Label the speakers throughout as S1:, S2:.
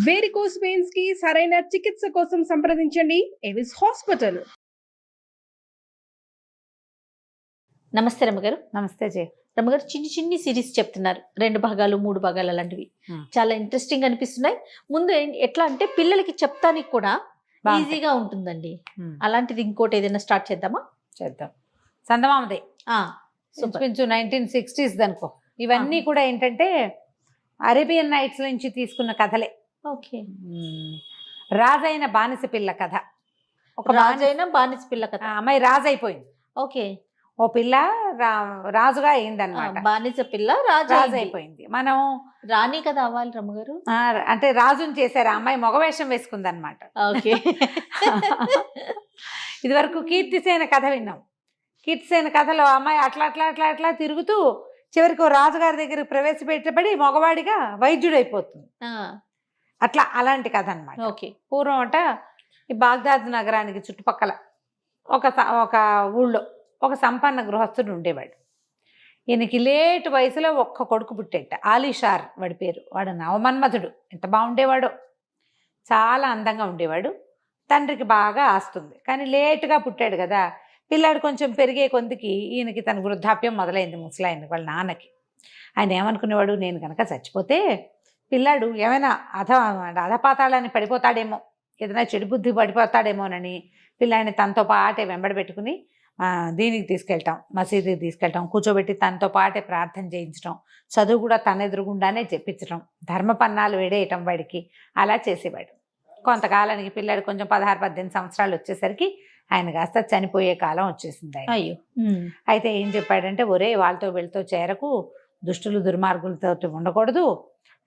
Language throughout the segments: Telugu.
S1: వేరికోస్ వెయిన్స్ కి సరైన చికిత్స కోసం సంప్రదించండి ఎవిస్ హాస్పిటల్.
S2: నమస్తే రమ్మగారు.
S3: నమస్తే జయ.
S2: రమ్మగారు, చిన్ని చిన్ని సిరీస్ చెప్తున్నారు, 2 భాగాలు 3 భాగాలు అలాంటివి చాలా ఇంట్రెస్టింగ్ అనిపిస్తున్నాయి. ముందు ఎట్లా అంటే పిల్లలకి చెప్తానికి కూడా ఈజీగా ఉంటుందండి. అలాంటిది ఇంకోటి ఏదైనా స్టార్ట్ చేద్దామా?
S3: చేద్దాం. చందమామదే ఇంచుమించు 1960s అనుకో. ఇవన్నీ కూడా ఏంటంటే అరేబియన్ నైట్స్ నుంచి తీసుకున్న కథలే.
S2: ఓకే.
S3: రాజైన బానిస పిల్ల కథ.
S2: ఒక రాజైన బానిస పిల్ల కథ.
S3: అమ్మాయి రాజు అయిపోయింది.
S2: ఓకే.
S3: ఓ పిల్ల రాజుగా అయిందన్నమాట.
S2: బానిస పిల్ల రాజు
S3: అయిపోయింది. మనం
S2: రాణి కదా అవ్వాలి రమ్మగారు.
S3: అంటే రాజుని చేశారు. ఆ అమ్మాయి మగవేషం వేసుకుంది అనమాట.
S2: ఓకే.
S3: ఇది వరకు కీర్తిసేన కథ విన్నాం. కీర్తిసేన కథలో అమ్మాయి అట్లా అట్లా అట్లా అట్లా తిరుగుతూ చివరికి రాజుగారి దగ్గర ప్రవేశపెట్టబడి మగవాడిగా వైద్యుడైపోతుంది. అట్లా అలాంటి కథ అనమాట.
S2: ఓకే.
S3: పూర్వం అంట ఈ బాగ్దాద్ నగరానికి చుట్టుపక్కల ఒక ఊళ్ళో ఒక సంపన్న గృహస్థుడు ఉండేవాడు. ఈయనకి లేటు వయసులో ఒక్క కొడుకు పుట్టేట. ఆలీషార్ వాడి పేరు. వాడు నవమన్మధుడు. ఎంత బాగుండేవాడో, చాలా అందంగా ఉండేవాడు. తండ్రికి బాగా ఆస్తుంది, కానీ లేటుగా పుట్టాడు కదా. పిల్లాడు కొంచెం పెరిగే కొందికి ఈయనకి తన వృద్ధాప్యం మొదలైంది. ముసలాయనకి వాళ్ళ నాన్నకి. ఆయన ఏమనుకునేవాడు, నేను కనుక చచ్చిపోతే పిల్లాడు ఏమైనా అధపాతాళాన్ని పడిపోతాడేమో, ఏదైనా చెడు బుద్ధి పడిపోతాడేమోనని పిల్లాడిని తనతో పాటే వెంబడి పెట్టుకుని దీనికి తీసుకెళ్ళటం, మసీదుకి తీసుకెళ్ళటం, కూర్చోబెట్టి తనతో పాటే ప్రార్థన చేయించడం, చదువు కూడా తన ఎదురుగుండానే చెప్పించడం, ధర్మపన్నాలు వేడేయటం వాడికి. అలా చేసేవాడు. కొంతకాలానికి పిల్లాడు కొంచెం 16-18 సంవత్సరాలు వచ్చేసరికి ఆయన కాస్త చనిపోయే కాలం వచ్చేసింది.
S2: అయ్యో.
S3: అయితే ఏం చెప్పాడంటే, ఒరే వాళ్ళతో వీళ్ళతో చేరకు, దుష్టులు దుర్మార్గులతో ఉండకూడదు,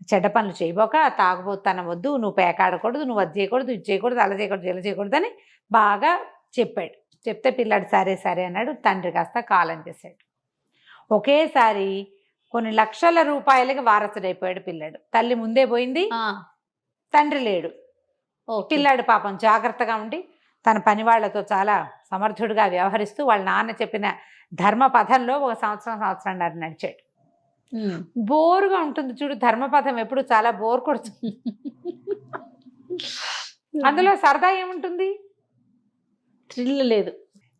S3: చెడ్డ పనులు చేయబోక, తాగుబోతనం వద్దు, నువ్వు పేకాడకూడదు, నువ్వు అది చేయకూడదు, ఇది చేయకూడదు, అలా చేయకూడదు, ఇలా చేయకూడదు అని బాగా చెప్పాడు. చెప్తే పిల్లాడు సరే సరే అన్నాడు. తండ్రి కాస్త కాలం చేశాడు. ఒకేసారి కొన్ని లక్షల రూపాయలకి వారసుడైపోయాడు పిల్లాడు. తల్లి ముందే పోయింది, తండ్రి లేడు. పిల్లాడు పాపం జాగ్రత్తగా ఉండి తన పని వాళ్లతో చాలా సమర్థుడిగా వ్యవహరిస్తూ వాళ్ళ నాన్న చెప్పిన ధర్మపథంలో ఒక సంవత్సరంన్నర నడిచాడు. బోరుగా ఉంటుంది చూడు ధర్మపథం, ఎప్పుడు చాలా బోర్ కొడుతుంది. అందులో సరదా ఏముంటుంది,
S2: థ్రిల్ లేదు.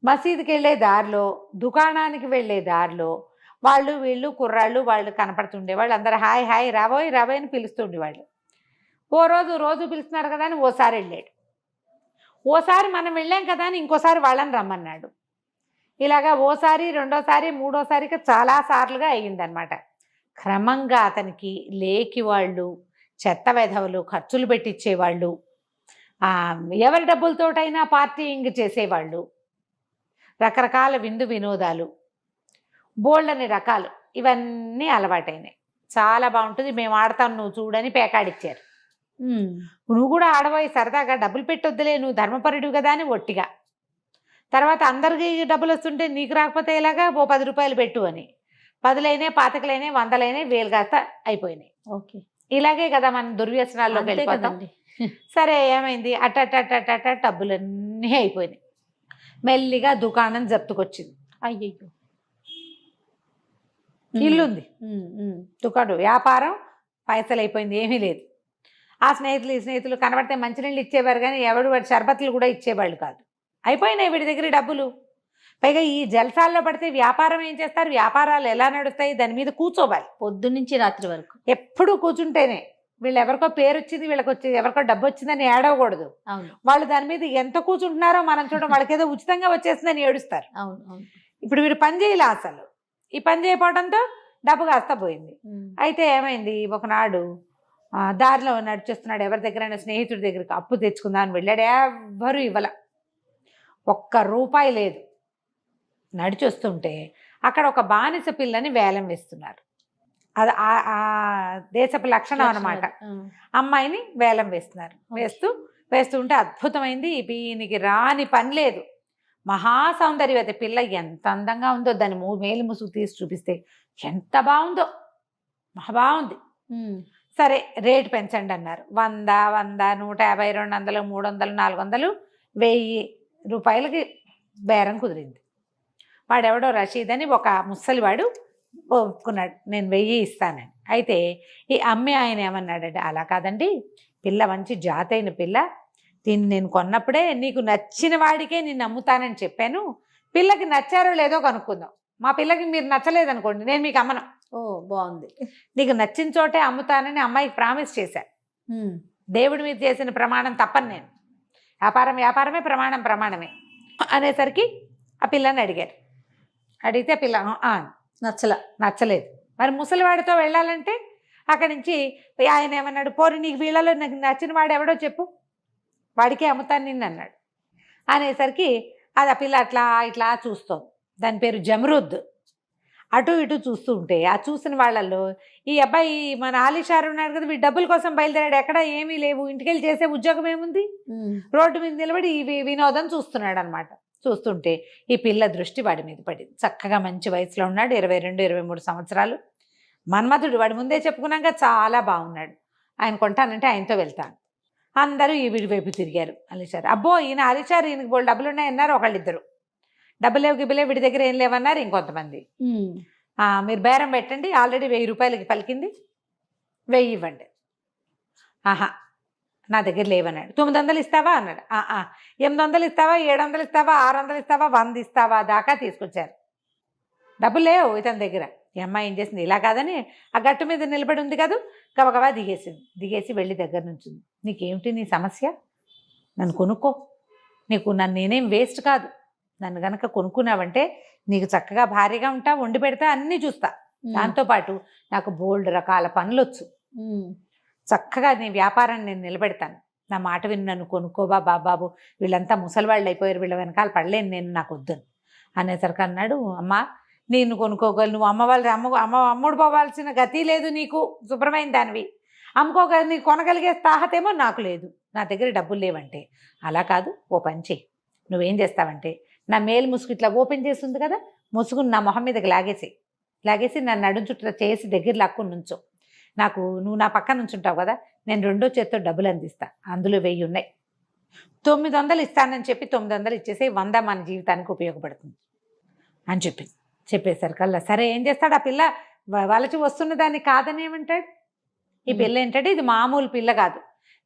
S3: మసీదుకి వెళ్ళే దారిలో, దుకాణానికి వెళ్ళే దారిలో వాళ్ళు వీళ్ళు కుర్రాళ్ళు వాళ్ళు కనపడుతుండే వాళ్ళు. అందరూ హాయ్ హాయ్ రాబోయ్ రాబోయ్ అని పిలుస్తుండేవాళ్ళు. రోజు పిలుస్తున్నారు కదా అని ఓసారి వెళ్ళాడు. ఓసారి మనం వెళ్ళాం కదా అని ఇంకోసారి వాళ్ళని రమ్మన్నాడు. ఇలాగా ఓసారి, రెండోసారి, మూడోసారికి చాలా సార్లుగా అయ్యిందనమాట. క్రమంగా అతనికి లేకి వాళ్ళు, చెత్త వెధవలు, ఖర్చులు పెట్టించేవాళ్ళు, ఎవరి డబ్బులతోటైనా పార్టీయింగ్ చేసేవాళ్ళు, రకరకాల విందు వినోదాలు, బోల్డని రకాలు, ఇవన్నీ అలవాటైనాయి. చాలా బాగుంటుంది, మేము ఆడతాం నువ్వు చూడని పేకాడిచ్చారు. నువ్వు కూడా ఆడబోయి సరదాగా, డబ్బులు పెట్టొద్దులే, నువ్వు ధర్మపరుడు కదా అని ఒట్టిగా. తర్వాత అందరికీ డబ్బులు వస్తుంటే నీకు రాకపోతే ఇలాగా ఓ 10 రూపాయలు పెట్టు అని 10లైనా, 500లైనా, 100లైనా, 1000 కాస్త అయిపోయినాయి.
S2: ఓకే.
S3: ఇలాగే కదా మనం దుర్వ్యసనాల్లోకి వెళ్ళిపోతాం. సరే ఏమైంది, అట్ట డబ్బులన్నీ అయిపోయినాయి. మెల్లిగా దుకాణం జప్తుకొచ్చింది.
S2: అయ్యో.
S3: ఇల్లుంది, దుకాణం వ్యాపారం పైసలు అయిపోయింది, ఏమీ లేదు. ఆ స్నేహితులు ఈ స్నేహితులు కనబడితే మంచినీళ్ళు ఇచ్చేవారు, కానీ ఎవడు వాడి షర్బత్లు కూడా ఇచ్చేవాళ్ళు కాదు. అయిపోయినాయి వీడి దగ్గర డబ్బులు. పైగా ఈ జల్సాల్లో పడితే వ్యాపారం ఏం చేస్తారు, వ్యాపారాలు ఎలా నడుస్తాయి, దాని మీద కూర్చోవాలి
S2: పొద్దున్నుంచి రాత్రి వరకు.
S3: ఎప్పుడు కూర్చుంటేనే వీళ్ళు ఎవరికో పేరు వచ్చింది, వీళ్ళకి వచ్చి ఎవరికో డబ్బు వచ్చిందని ఏడవకూడదు. వాళ్ళు దాని మీద ఎంత కూర్చుంటున్నారో మనం చూడడం, వాళ్ళకి ఏదో ఉచితంగా వచ్చేసిందని ఏడుస్తారు. ఇప్పుడు వీడు పని చేయలే అసలు. ఈ పని చేయకపోవడంతో డబ్బు కాస్త పోయింది. అయితే ఏమైంది, ఒకనాడు దారిలో నడిచేస్తున్నాడు, ఎవరి దగ్గరైనా స్నేహితుడి దగ్గరికి అప్పు తెచ్చుకుందామని వెళ్ళాడు. ఎవరు ఇవ్వల, ₹1 లేదు. నడిచొస్తుంటే అక్కడ ఒక బానిస పిల్లని వేలం వేస్తున్నారు. అది ఆ దేశపు లక్షణం అనమాట. అమ్మాయిని వేలం వేస్తున్నారు. వేస్తుంటే అద్భుతమైంది. ఈయనకి రాని పని లేదు. మహాసౌందర్యవతి పిల్ల, ఎంత అందంగా ఉందో, దాని మేలు ముసుగు తీసి చూపిస్తే ఎంత బాగుందో, మహా బాగుంది. సరే రేటు పెంచండి అన్నారు. 100, 150, 200, 300, 400, 1000 రూపాయలకి బేరం కుదిరింది. వాడెవడో రషీద్ అని ఒక ముసలివాడు ఒప్పుకున్నాడు, నేను 1000 ఇస్తానని. అయితే ఈ అమ్మే ఆయన ఏమన్నాడంటే, అలా కాదండి, పిల్ల మంచి జాతైన పిల్ల, దీన్ని నేను కొన్నప్పుడే నీకు నచ్చిన వాడికే నేను అమ్ముతానని చెప్పాను, పిల్లకి నచ్చారో లేదో కనుక్కుందాం. మా పిల్లకి మీరు నచ్చలేదనుకోండి నేను మీకు అమ్మను.
S2: ఓ బాగుంది.
S3: నీకు నచ్చిన చోటే అమ్ముతానని అమ్మాయికి ప్రామిస్ చేశాను. దేవుడి మీద చేసిన ప్రమాణం తప్పను నేను. వ్యాపారం వ్యాపారమే, ప్రమాణం ప్రమాణమే అనేసరికి ఆ పిల్లని అడిగారు. అడిగితే పిల్ల నచ్చలేదు. మరి ముసలివాడితో వెళ్ళాలంటే అక్కడి నుంచి ఆయన ఏమన్నాడు, పోరు నీకు వీళ్ళలో నాకు నచ్చిన వాడు ఎవడో చెప్పు, వాడికే అమ్ముతాను నిన్ను అన్నాడు. అనేసరికి అది ఆ పిల్ల అట్లా ఇట్లా చూస్తాం. దాని పేరు జమరుద్. అటు ఇటు చూస్తూ ఉంటే ఆ చూసిన వాళ్ళల్లో ఈ అబ్బాయి మన ఆలీషారు ఉన్నాడు కదా, వీడు డబ్బుల కోసం బయలుదేరాడు, ఎక్కడ ఏమీ లేవు, ఇంటికెళ్ళి చేసే ఉద్యోగం ఏముంది, రోడ్డు మీద నిలబడి ఈ వినోదం చూస్తున్నాడు అనమాట. చూస్తుంటే ఈ పిల్ల దృష్టి వాడి మీద పడింది. చక్కగా మంచి వయసులో ఉన్నాడు, 22-23 సంవత్సరాలు. మన్మధుడు, వాడి ముందే చెప్పుకున్నాక చాలా బాగున్నాడు. ఆయన కొంటానంటే ఆయనతో వెళ్తాను. అందరూ ఈ వీడి వైపు తిరిగారు. అలీషారు, అబ్బో ఈయన అలీషారు, ఈయనకి బోల్ డబ్బులు ఉన్నాయన్నారు ఒకళ్ళిద్దరు. డబ్బులు లేవు గిబ్బులే, వీడి దగ్గర ఏం లేవన్నారు ఇంకొంతమంది. మీరు బేరం పెట్టండి, ఆల్రెడీ 1000 రూపాయలకి పలికింది, 1000 ఇవ్వండి. ఆహా నా దగ్గర లేవన్నాడు. 900 ఇస్తావా అన్నాడు. 800 ఇస్తావా, 700 ఇస్తావా, 600 ఇస్తావా, 100 ఇస్తావా దాకా తీసుకొచ్చారు. డబ్బులు లేవు ఇతని దగ్గర. ఈ అమ్మాయి ఏం చేసింది, ఇలా కాదని ఆ గట్టు మీద నిలబడి ఉంది కదా, గబగబా దిగేసి వెళ్ళి దగ్గర నుంచి, నీకేమిటి నీ సమస్య, నన్ను కొనుక్కో, నన్ను నేనేం వేస్ట్ కాదు, నన్ను గనక కొనుక్కున్నావంటే నీకు చక్కగా భారీగా ఉంటా, వండి పెడతా, అన్నీ చూస్తా, దాంతోపాటు నాకు బోల్డ్ రకాల పనులు వచ్చు, చక్కగా నీ వ్యాపారాన్ని నేను నిలబెడతాను, నా మాట విని నన్ను కొనుక్కోబా బాబాబు, వీళ్ళంతా ముసలివాళ్ళు అయిపోయారు, వీళ్ళ వెనకాల పడలేను నేను, నాకు వద్దని అనేసరికి అన్నాడు, అమ్మా నేను కొనుక్కోగలను, నువ్వు అమ్ముడు పోవాల్సిన గతి లేదు నీకు, శుభ్రమైన దానివి, అమ్ముకోగల నీకు కొనగలిగే తాహతేమో నాకు లేదు, నా దగ్గర డబ్బులు లేవంటే, అలా కాదు ఓ పని చెయ్యి, నువ్వేం చేస్తావంటే నా మేలు ముసుగు ఇట్లా ఓపెన్ చేస్తుంది కదా, ముసుగుని నా మొహం మీదకి లాగేసి నన్ను నడుం చుట్టూ చేసి దగ్గర లాక్కుని నుంచో, నువ్వు నా పక్కన నుంచుంటావు కదా, నేను 2వ చేత్తో డబ్బులు అందిస్తా, అందులో 1000 ఉన్నాయి, 900 ఇస్తానని చెప్పి 900 ఇచ్చేసి 100 మన జీవితానికి ఉపయోగపడుతుంది అని చెప్పేసరికల్లా సరే ఏం చేస్తాడు ఆ పిల్ల, వాళ్ళకి వస్తున్న దాన్ని కాదని ఏమంటాడు. ఈ పిల్ల ఏంటంటే ఇది మామూలు పిల్ల కాదు,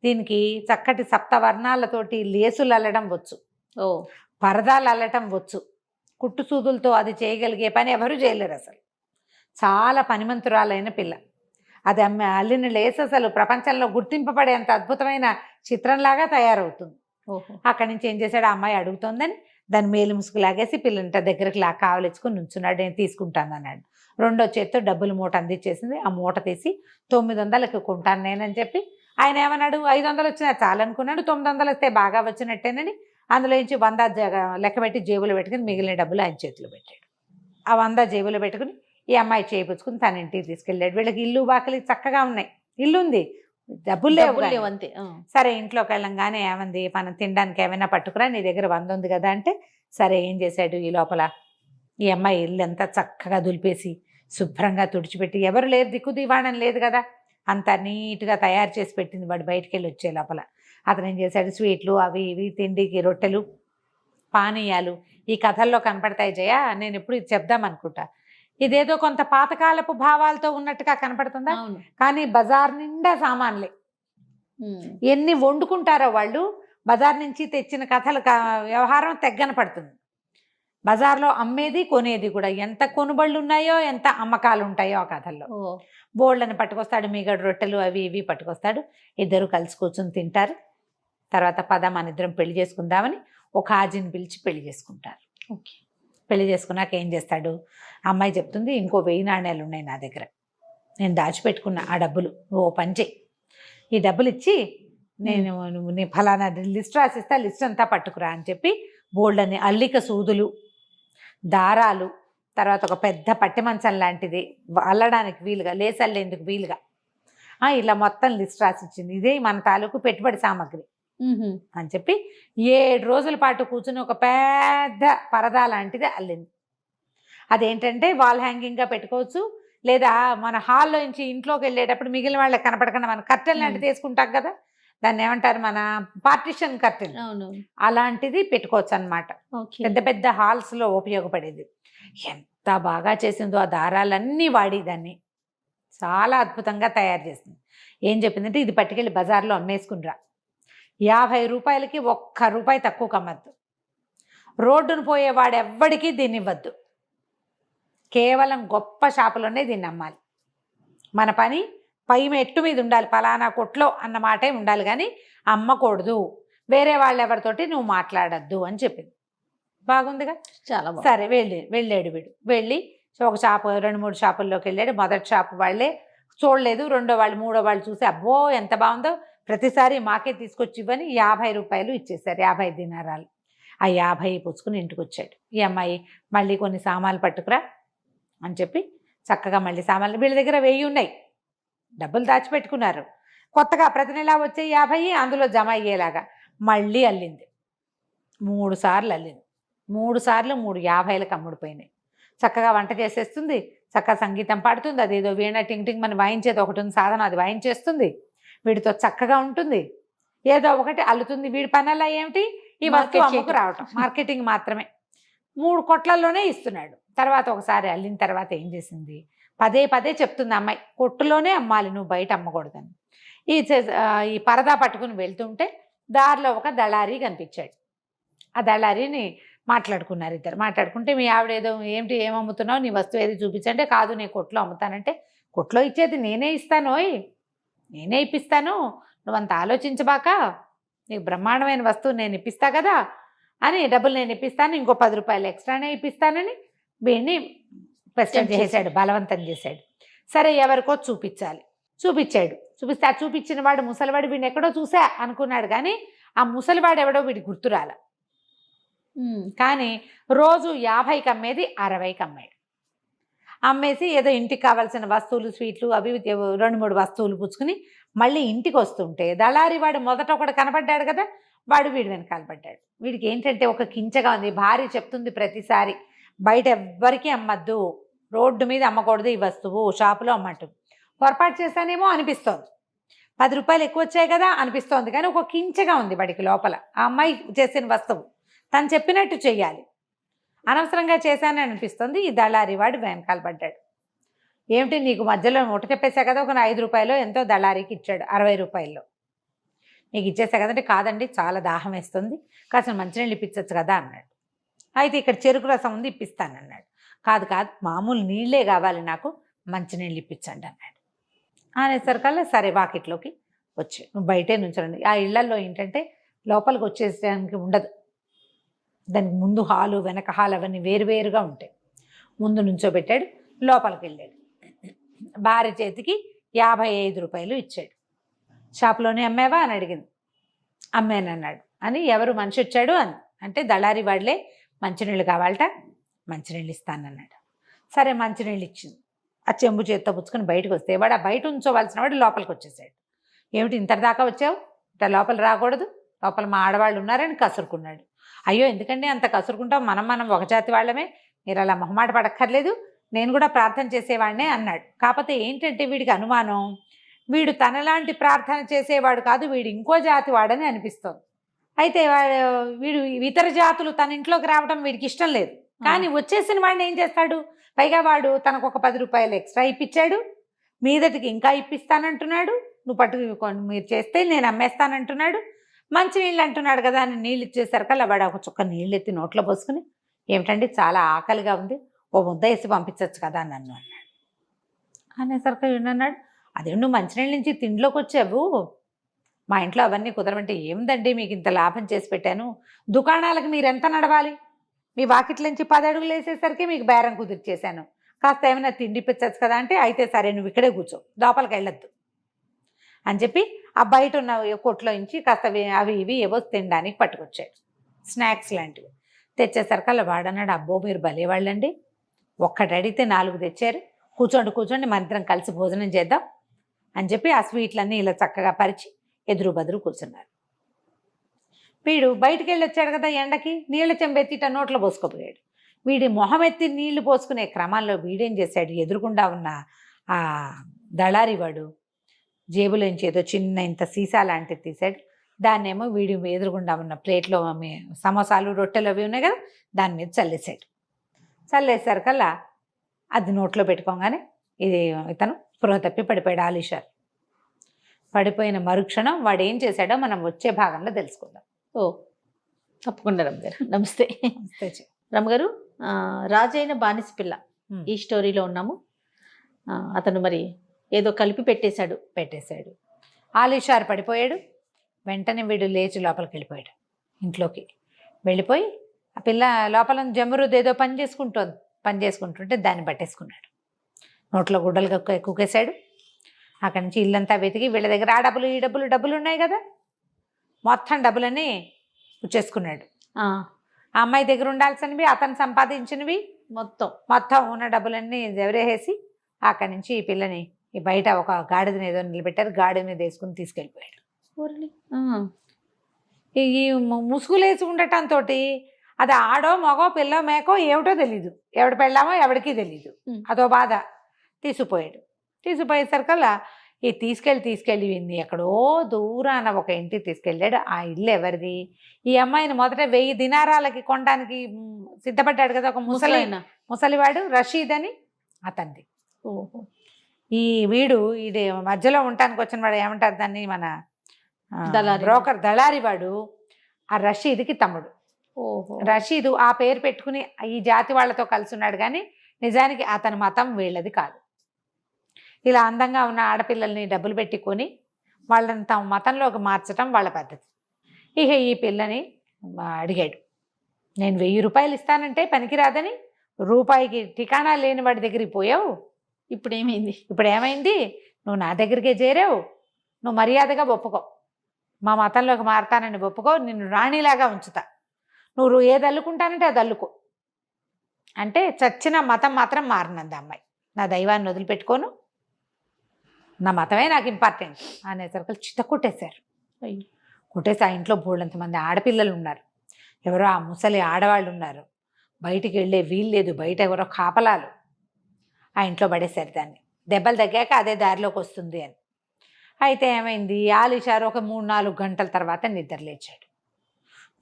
S3: దీనికి చక్కటి సప్తవర్ణాలతోటి లేసులు అల్లడం వచ్చు, పరదాలు అల్లటం వచ్చు, కుట్టు సూదులతో అది చేయగలిగే పని ఎవరు చేయలేరు అసలు, చాలా పనిమంతురాలైన పిల్ల. అది అల్లిన లేస్ అసలు ప్రపంచంలో గుర్తింపబడేంత అద్భుతమైన చిత్రంలాగా తయారవుతుంది. అక్కడి నుంచి ఏం చేశాడు, ఆ అమ్మాయి అడుగుతోందని దాని మేలు ముసుగు లాగేసి పిల్లంట దగ్గరికి కావలించుకొని నుంచున్నాడు. నేను తీసుకుంటాను అన్నాడు. 2వ చేత్తో డబ్బులు మూట అందించేసింది. ఆ మూట తీసి 900కి కొంటాను నేనని చెప్పి, ఆయన ఏమన్నాడు, 500 వచ్చినా చాలనుకున్నాడు, 900 వస్తే బాగా వచ్చినట్టేనని అందులో నుంచి 100 లెక్క పెట్టి జేబులో పెట్టుకుని మిగిలిన డబ్బులు ఆయన చేతిలో పెట్టాడు. ఆ 100 జేబులో పెట్టుకుని ఈ అమ్మాయి చేయించుకుని తన ఇంటికి తీసుకెళ్ళాడు. వీళ్ళకి ఇల్లు బాకలి చక్కగా ఉన్నాయి, ఇల్లు ఉంది, డబ్బులు లేవు
S2: అంతే.
S3: సరే ఇంట్లోకి వెళ్ళంగానే ఏమంది, మనం తినడానికి ఏమైనా పట్టుకురా, నీ దగ్గర 100 ఉంది కదా అంటే, సరే ఏం చేశాడు, ఈ లోపల ఈ అమ్మాయి ఇల్లు అంతా చక్కగా దులిపేసి శుభ్రంగా తుడిచిపెట్టి, ఎవరు లేరు, దిక్కు దివాణం లేదు కదా, అంతా నీట్గా తయారు చేసి పెట్టింది. వాడు బయటికి వెళ్ళి వచ్చే లోపల అతను ఏం చేశాడు, స్వీట్లు అవి ఇవి, తిండికి రొట్టెలు, పానీయాలు ఈ కథల్లో కనపడతాయి. జయ నేను ఎప్పుడు ఇది చెప్దామనుకుంటా, ఇదేదో కొంత పాతకాలపు భావాలతో ఉన్నట్టుగా కనపడుతుందా, కానీ బజార్ నిండా సామాన్లే, ఎన్ని వండుకుంటారో వాళ్ళు, బజార్ నుంచి తెచ్చిన కథలు వ్యవహారం తెగ్గన పడుతుంది. బజార్లో అమ్మేది కొనేది కూడా, ఎంత కొనుబళ్ళు ఉన్నాయో ఎంత అమ్మకాలు ఉంటాయో ఆ కథల్లో. బోళ్ళని పట్టుకొస్తాడు, మీగడ రొట్టెలు అవి ఇవి పట్టుకొస్తాడు, ఇద్దరు కలిసి కూర్చొని తింటారు. తర్వాత పద మన ఇద్దరం పెళ్లి చేసుకుందామని ఒక హాజీని పిలిచి పెళ్లి చేసుకుంటారు. పెళ్లి చేసుకున్నాక ఏం చేస్తాడు, అమ్మాయి చెప్తుంది, ఇంకో 1000 నాణ్యాలు ఉన్నాయి నా దగ్గర, నేను దాచిపెట్టుకున్న ఆ డబ్బులు, ఓ పని చెయ్యి, ఈ డబ్బులు ఇచ్చి నేను ఫలానా లిస్ట్ రాసిస్తా, లిస్ట్ అంతా పట్టుకురా అని చెప్పి బోల్డని అల్లిక సూదులు, దారాలు, తర్వాత ఒక పెద్ద పట్టె మంచం లాంటిది అల్లడానికి వీలుగా, లేసల్లేందుకు వీలుగా ఇలా మొత్తం లిస్ట్ రాసిచ్చింది. ఇదే మన తాలూకు పెట్టుబడి సామాగ్రి అని చెప్పి 7 రోజుల పాటు కూర్చుని ఒక పెద్ద పరదా లాంటిది అల్లింది. అదేంటంటే వాల్ హ్యాంగింగ్గా పెట్టుకోవచ్చు, లేదా మన హాల్లో నుంచి ఇంట్లోకి వెళ్ళేటప్పుడు మిగిలిన వాళ్ళకి కనపడకుండా మన కర్టెన్ లాంటిది వేసుకుంటాం కదా, దాన్ని ఏమంటారు, మన పార్టిషన్ కర్టెన్, అలాంటిది పెట్టుకోవచ్చు అనమాట. పెద్ద పెద్ద హాల్స్లో ఉపయోగపడేది. ఎంత బాగా చేసిందో, ఆ దారాలన్నీ వాడి దాన్ని చాలా అద్భుతంగా తయారు చేసింది. ఏం చెప్పిందంటే ఇది పట్టుకెళ్ళి బజార్లో అమ్మేసుకునిరా, 50 రూపాయలకి ఒక్క రూపాయి తక్కువకి అమ్మద్దు, రోడ్డును పోయేవాడెవ్వడికి దీన్ని ఇవ్వద్దు, కేవలం గొప్ప షాపులోనే దీన్ని అమ్మాలి, మన పని పై మెట్టు మీద ఉండాలి, పలానా కొట్లో అన్న మాటే ఉండాలి, కానీ అమ్మకూడదు, వేరే వాళ్ళు ఎవరితోటి నువ్వు మాట్లాడద్దు అని చెప్పింది. బాగుందిగా.
S2: చాలా బాగుంది.
S3: సరే వెళ్ళాడు వీడు. వెళ్ళి ఒక షాపు 2-3 షాపుల్లోకి వెళ్ళాడు. మొదటి షాపు వాళ్ళే చూడలేదు, రెండో వాళ్ళు మూడో వాళ్ళు చూసి అబ్బో ఎంత బాగుందో, ప్రతిసారి మాకే తీసుకొచ్చి ఇవ్వని 50 రూపాయలు ఇచ్చేసారు, 50 దినారాలు. ఆ 50 పుచ్చుకుని ఇంటికి వచ్చాడు. ఈ అమ్మాయి మళ్ళీ కొన్ని సామాన్లు పట్టుకురా అని చెప్పి చక్కగా మళ్ళీ సామాన్లు, వీళ్ళ దగ్గర 1000 ఉన్నాయి, డబ్బులు దాచిపెట్టుకున్నారు, కొత్తగా ప్రతి నెలా వచ్చే 50 అందులో జమ అయ్యేలాగా మళ్ళీ అల్లింది. 3 సార్లు అల్లింది. 3 సార్లు 3 50లకు అమ్ముడిపోయినాయి. చక్కగా వంట చేసేస్తుంది, చక్కగా సంగీతం పాడుతుంది, అదేదో వీణ టింగ్ టింగ్ మన వాయించేది ఒకటి ఉంది సాధనం, అది వాయించేస్తుంది, వీడితో చక్కగా ఉంటుంది, ఏదో ఒకటి అల్లుతుంది. వీడి పనల్లా ఏమిటి, ఈ వస్తువు అమ్ముకు రావటం, మార్కెటింగ్ మాత్రమే. 3 కొట్లల్లోనే ఇస్తున్నాడు. తర్వాత ఒకసారి అల్లిన తర్వాత ఏం చేసింది, పదే చెప్తుంది అమ్మాయి, కొట్టులోనే అమ్మాలి, నువ్వు బయట అమ్మకూడదని. ఈ పరదా పట్టుకుని వెళ్తుంటే దారిలో ఒక దళారీ కనిపించాడు. ఆ దళారీని మాట్లాడుకున్నారు ఇద్దరు. మాట్లాడుకుంటే మీ ఆవిడేదో ఏమిటి ఏం అమ్ముతున్నావు, నీ వస్తువు ఏది చూపించంటే, కాదు నేను కొట్లో అమ్ముతానంటే, కొట్లో ఇచ్చేది నేనే ఇస్తానోయ్, నేనే ఇప్పిస్తాను, నువ్వంత ఆలోచించబాక, నీకు బ్రహ్మాండమైన వస్తువు నేను ఇప్పిస్తా కదా అని, డబ్బులు నేను ఇప్పిస్తాను, ఇంకో 10 రూపాయలు ఎక్స్ట్రానే ఇప్పిస్తానని వీడిని క్వశ్చన్ చేశాడు, బలవంతం చేశాడు. సరే ఎవరికో చూపించాలి, చూపించాడు. చూపిస్తే ఆ చూపించిన వాడు ముసలివాడు, వీడిని ఎక్కడో చూసా అనుకున్నాడు, కానీ ఆ ముసలివాడు ఎవడో వీడికి గుర్తురాల. కానీ రోజు 50కి అమ్మేది 60కి అమ్మాడు. అమ్మేసి ఏదో ఇంటికి కావాల్సిన వస్తువులు, స్వీట్లు, అవి 2-3 వస్తువులు పుచ్చుకుని మళ్ళీ ఇంటికి వస్తుంటే దళారి వాడు మొదట ఒకడు కనపడ్డాడు కదా, వాడు వీడి వెనకాల పడ్డాడు. వీడికి ఏంటంటే ఒక కించగా ఉంది. భార్య చెప్తుంది ప్రతిసారి, బయట ఎవ్వరికీ అమ్మద్దు, రోడ్డు మీద అమ్మకూడదు ఈ వస్తువు, షాపులో అమ్మట్టు. పొరపాటు చేశానేమో అనిపిస్తోంది, 10 రూపాయలు ఎక్కువ వచ్చాయి కదా అనిపిస్తోంది, కానీ ఒక కించగా ఉంది వాడికి లోపల. ఆ అమ్మాయి చేసిన వస్తువు తను చెప్పినట్టు చెయ్యాలి, అనవసరంగా చేశానని అనిపిస్తుంది. ఈ దళారీ వాడు వెనకాల పడ్డాడు. ఏమిటి నీకు మధ్యలో ముట్ట చెప్పేసా కదా, ఒక 5 రూపాయలు ఎంతో దళారీకి ఇచ్చాడు, 60 రూపాయల్లో నీకు ఇచ్చేసా కదంటే, కాదండి చాలా దాహం వేస్తుంది, కాసిన మంచినీళ్ళు ఇప్పించచ్చు కదా అన్నాడు. అయితే ఇక్కడ చెరుకు రసం ఉంది ఇప్పిస్తానన్నాడు. కాదు మామూలు నీళ్ళే కావాలి నాకు, మంచినీళ్ళు ఇప్పించండి అన్నాడు. అనేసరికల్లా సరే వాకిట్లోకి వచ్చాడు. నువ్వు బయటే నుంచండి. ఆ ఇళ్లల్లో ఏంటంటే లోపలికి వచ్చేసడానికి ఉండదు, దానికి ముందు హాలు వెనక హాల్ అవన్నీ వేరువేరుగా ఉంటాయి. ముందు నుంచోబెట్టాడు, లోపలికి వెళ్ళాడు. భార్య చేతికి 55 రూపాయలు ఇచ్చాడు. షాప్లోనే అమ్మావా అని అడిగింది. అమ్మానన్నాడు. అని ఎవరు మనిషి వచ్చాడు అని అంటే, దళారీ వాళ్లే మంచినీళ్ళు కావాలట, మంచినీళ్ళు ఇస్తానన్నాడు. సరే మంచినీళ్ళు ఇచ్చింది. ఆ చెంబు చేత్తో పుచ్చుకొని బయటకు వస్తే వాడు ఆ బయట ఉంచోవలసిన వాడు లోపలికి వచ్చేసాడు. ఏమిటి ఇంతదాకా వచ్చావు, ఇంత లోపల రాకూడదు, లోపల మా ఆడవాళ్ళు ఉన్నారని కసురుకున్నాడు. అయ్యో ఎందుకండి అంత కసురుకుంటాం, మనం ఒక జాతి వాళ్ళమే, మీరు అలా మొహమాట పడక్కర్లేదు, నేను కూడా ప్రార్థన చేసేవాడినే అన్నాడు. కాకపోతే ఏంటంటే వీడికి అనుమానం, వీడు తనలాంటి ప్రార్థన చేసేవాడు కాదు, వీడు ఇంకో జాతి వాడని అనిపిస్తోంది. అయితే వీడు ఇతర జాతులు తన ఇంట్లోకి రావడం వీడికి ఇష్టం లేదు. కానీ వచ్చేసిన వాడిని ఏం చేస్తాడు, పైగా వాడు తనకు ఒక 10 రూపాయలు ఎక్స్ట్రా ఇప్పించాడు, మీదటికి ఇంకా ఇప్పిస్తానంటున్నాడు, నువ్వు పట్టుకు మీరు చేస్తే నేను అమ్మేస్తానంటున్నాడు, మంచినీళ్ళు అంటున్నాడు కదా అని నీళ్ళు ఇచ్చేసరికల్లా వాడు ఒక చుక్క నీళ్ళు ఎత్తి నోట్లో పోసుకుని, ఏమిటండి చాలా ఆకలిగా ఉంది, ఓ ముద్ద వేసి పంపించవచ్చు కదా నన్ను అన్నాడు. అనేసరికి అన్నాడు, అదే నువ్వు మంచినీళ్ళ నుంచి తిండిలోకి వచ్చావు, మా ఇంట్లో అవన్నీ కుదరమంటే, ఏముందండి మీకు ఇంత లాభం చేసి పెట్టాను, దుకాణాలకు మీరు ఎంత నడవాలి, మీ వాకిట్ల నుంచి 10 అడుగులు వేసేసరికి మీకు బేరం కుదిర్చేశాను, కాస్త ఏమైనా తిండి పిచ్చచ్చు కదా అంటే, అయితే సరే నువ్వు ఇక్కడే కూర్చో, లోపలికి వెళ్ళొద్దు అని చెప్పి ఆ బయట ఉన్న కొట్లో నుంచి కాస్త అవి ఇవి ఏవో తినడానికి పట్టుకొచ్చాడు, స్నాక్స్ లాంటివి. తెచ్చేసరికల్లా వాడన్నాడు, అబ్బో మీరు భలేవాళ్ళండి, ఒక్కటి అడిగితే 4 తెచ్చారు, కూర్చోండి మనిద్దరం కలిసి భోజనం చేద్దాం అని చెప్పి ఆ స్వీట్లన్నీ ఇలా చక్కగా పరిచి ఎదురు బదురు కూర్చున్నారు. వీడు బయటికి వెళ్ళి వచ్చాడు కదా ఎండకి, నీళ్ళ చెంబెత్తి ఇట నోట్లో పోసుకోపోయాడు. వీడి మొహం ఎత్తి నీళ్లు పోసుకునే క్రమంలో వీడేం చేశాడు, ఎదురుకుండా ఉన్న ఆ దళారి వాడు జేబులోంచి ఏదో చిన్న ఇంత సీసా లాంటిది తీశాడు. దాన్నేమో వీడి ఎదురుగుండా ఉన్న ప్లేట్లో సమోసాలు రొట్టెలు అవి ఉన్నాయి కదా, దాని మీద చల్లేసాడు. చల్లేసరికల్లా అది నోట్లో పెట్టుకోగానే ఇతను స్పృహ తప్పి పడిపోయాడు ఆలీషార్. పడిపోయిన మరుక్షణం వాడు ఏం చేశాడో మనం వచ్చే భాగంలో తెలుసుకుందాం.
S2: ఓ తప్పకుండా రమ్మగారు. నమస్తే
S3: తెచ్చి.
S2: రమ్మగారు, రాజైన బానిస పిల్ల
S3: ఉమ్.
S2: ఈ స్టోరీలో ఉన్నాము. అతను మరి ఏదో కలిపి
S3: పెట్టేశాడు. ఆలీషార్ పడిపోయాడు. వెంటనే వీడు లేచి లోపలికి వెళ్ళిపోయాడు. ఇంట్లోకి వెళ్ళిపోయి ఆ పిల్ల లోపల జమరుద్ ఏదో పని చేసుకుంటుంటే దాన్ని పట్టేసుకున్నాడు. నోట్లో గుడ్డలు కుక్కేశాడు. అక్కడి నుంచి ఇల్లంతా వెతికి వీళ్ళ దగ్గర ఆ డబ్బులు ఈ డబ్బులు ఉన్నాయి కదా, మొత్తం డబ్బులన్నీ పుచ్చేసుకున్నాడు. ఆ అమ్మాయి దగ్గర ఉండాల్సినవి, అతను సంపాదించినవి మొత్తం ఉన్న డబ్బులన్నీ జవరేసి అక్కడి నుంచి ఈ పిల్లని ఈ బయట ఒక గాడిదని ఏదో నిలబెట్టారు. గాడి మీద వేసుకుని తీసుకెళ్ళిపోయాడు. ఈ ముసుగులేసి ఉండటంతో అది ఆడో మగో పిల్లో మేకో ఏమిటో తెలీదు, ఎవడు పెళ్ళామో ఎవడికి తెలీదు. అదో బాధ. తీసుకుపోయేసరికల్లా ఈ తీసుకెళ్ళి వింది ఎక్కడో దూరాన ఒక ఇంటికి తీసుకెళ్ళాడు. ఆ ఇల్లు ఎవరిది? ఈ అమ్మాయిని మొదట 1000 దినారాలకి కొనడానికి సిద్ధపడ్డాడు కదా ఒక ముసలివాడు, రషీద్ అని, అతనిది.
S2: ఓహో.
S3: ఈ వీడు ఇది మధ్యలో ఉండటానికి వచ్చిన వాడు ఏమంటారు దాన్ని, మన దళారి వాడు ఆ రషీద్కి తమ్ముడు.
S2: ఓహో.
S3: రషీదు ఆ పేరు పెట్టుకుని ఈ జాతి వాళ్ళతో కలిసి ఉన్నాడు, కానీ నిజానికి అతని మతం వీళ్ళది కాదు. ఇలా అందంగా ఉన్న ఆడపిల్లల్ని డబ్బులు పెట్టుకొని వాళ్ళని తమ మతంలోకి మార్చడం వాళ్ళ పద్ధతి. ఇక ఈ పిల్లని అడిగాడు, నేను 1000 రూపాయలు ఇస్తానంటే పనికిరాదని, రూపాయికి ఠికాణా లేని వాడి దగ్గరికి పోయావు, ఇప్పుడు ఏమైంది? నువ్వు నా దగ్గరికే చేరావు, నువ్వు మర్యాదగా ఒప్పుకో, మా మతంలోకి మారతానని ఒప్పుకో, నిన్ను రాణిలాగా ఉంచుతా, నువ్వు ఏది అల్లుకుంటానంటే అది అల్లుకో అంటే చచ్చిన మతం మాత్రం మారినంది అమ్మాయి. నా దైవాన్ని వదిలిపెట్టుకోను, నా మతమే నాకు ఇంపార్టెంట్ అనేసరికి చిత్త కొట్టేశారు. కొట్టేసి ఆ ఇంట్లో బోళ్ళంతమంది ఆడపిల్లలు ఉన్నారు, ఎవరో ఆ ముసలి ఆడవాళ్ళు ఉన్నారు, బయటికి వెళ్ళే వీలు లేదు, బయట ఎవరో కాపలాలు. ఆ ఇంట్లో పడేశారు దాన్ని. దెబ్బలు తగ్గాక అదే దారిలోకి వస్తుంది అని. అయితే ఏమైంది, ఆలీషారు ఒక 3-4 గంటల తర్వాత నిద్ర లేచాడు.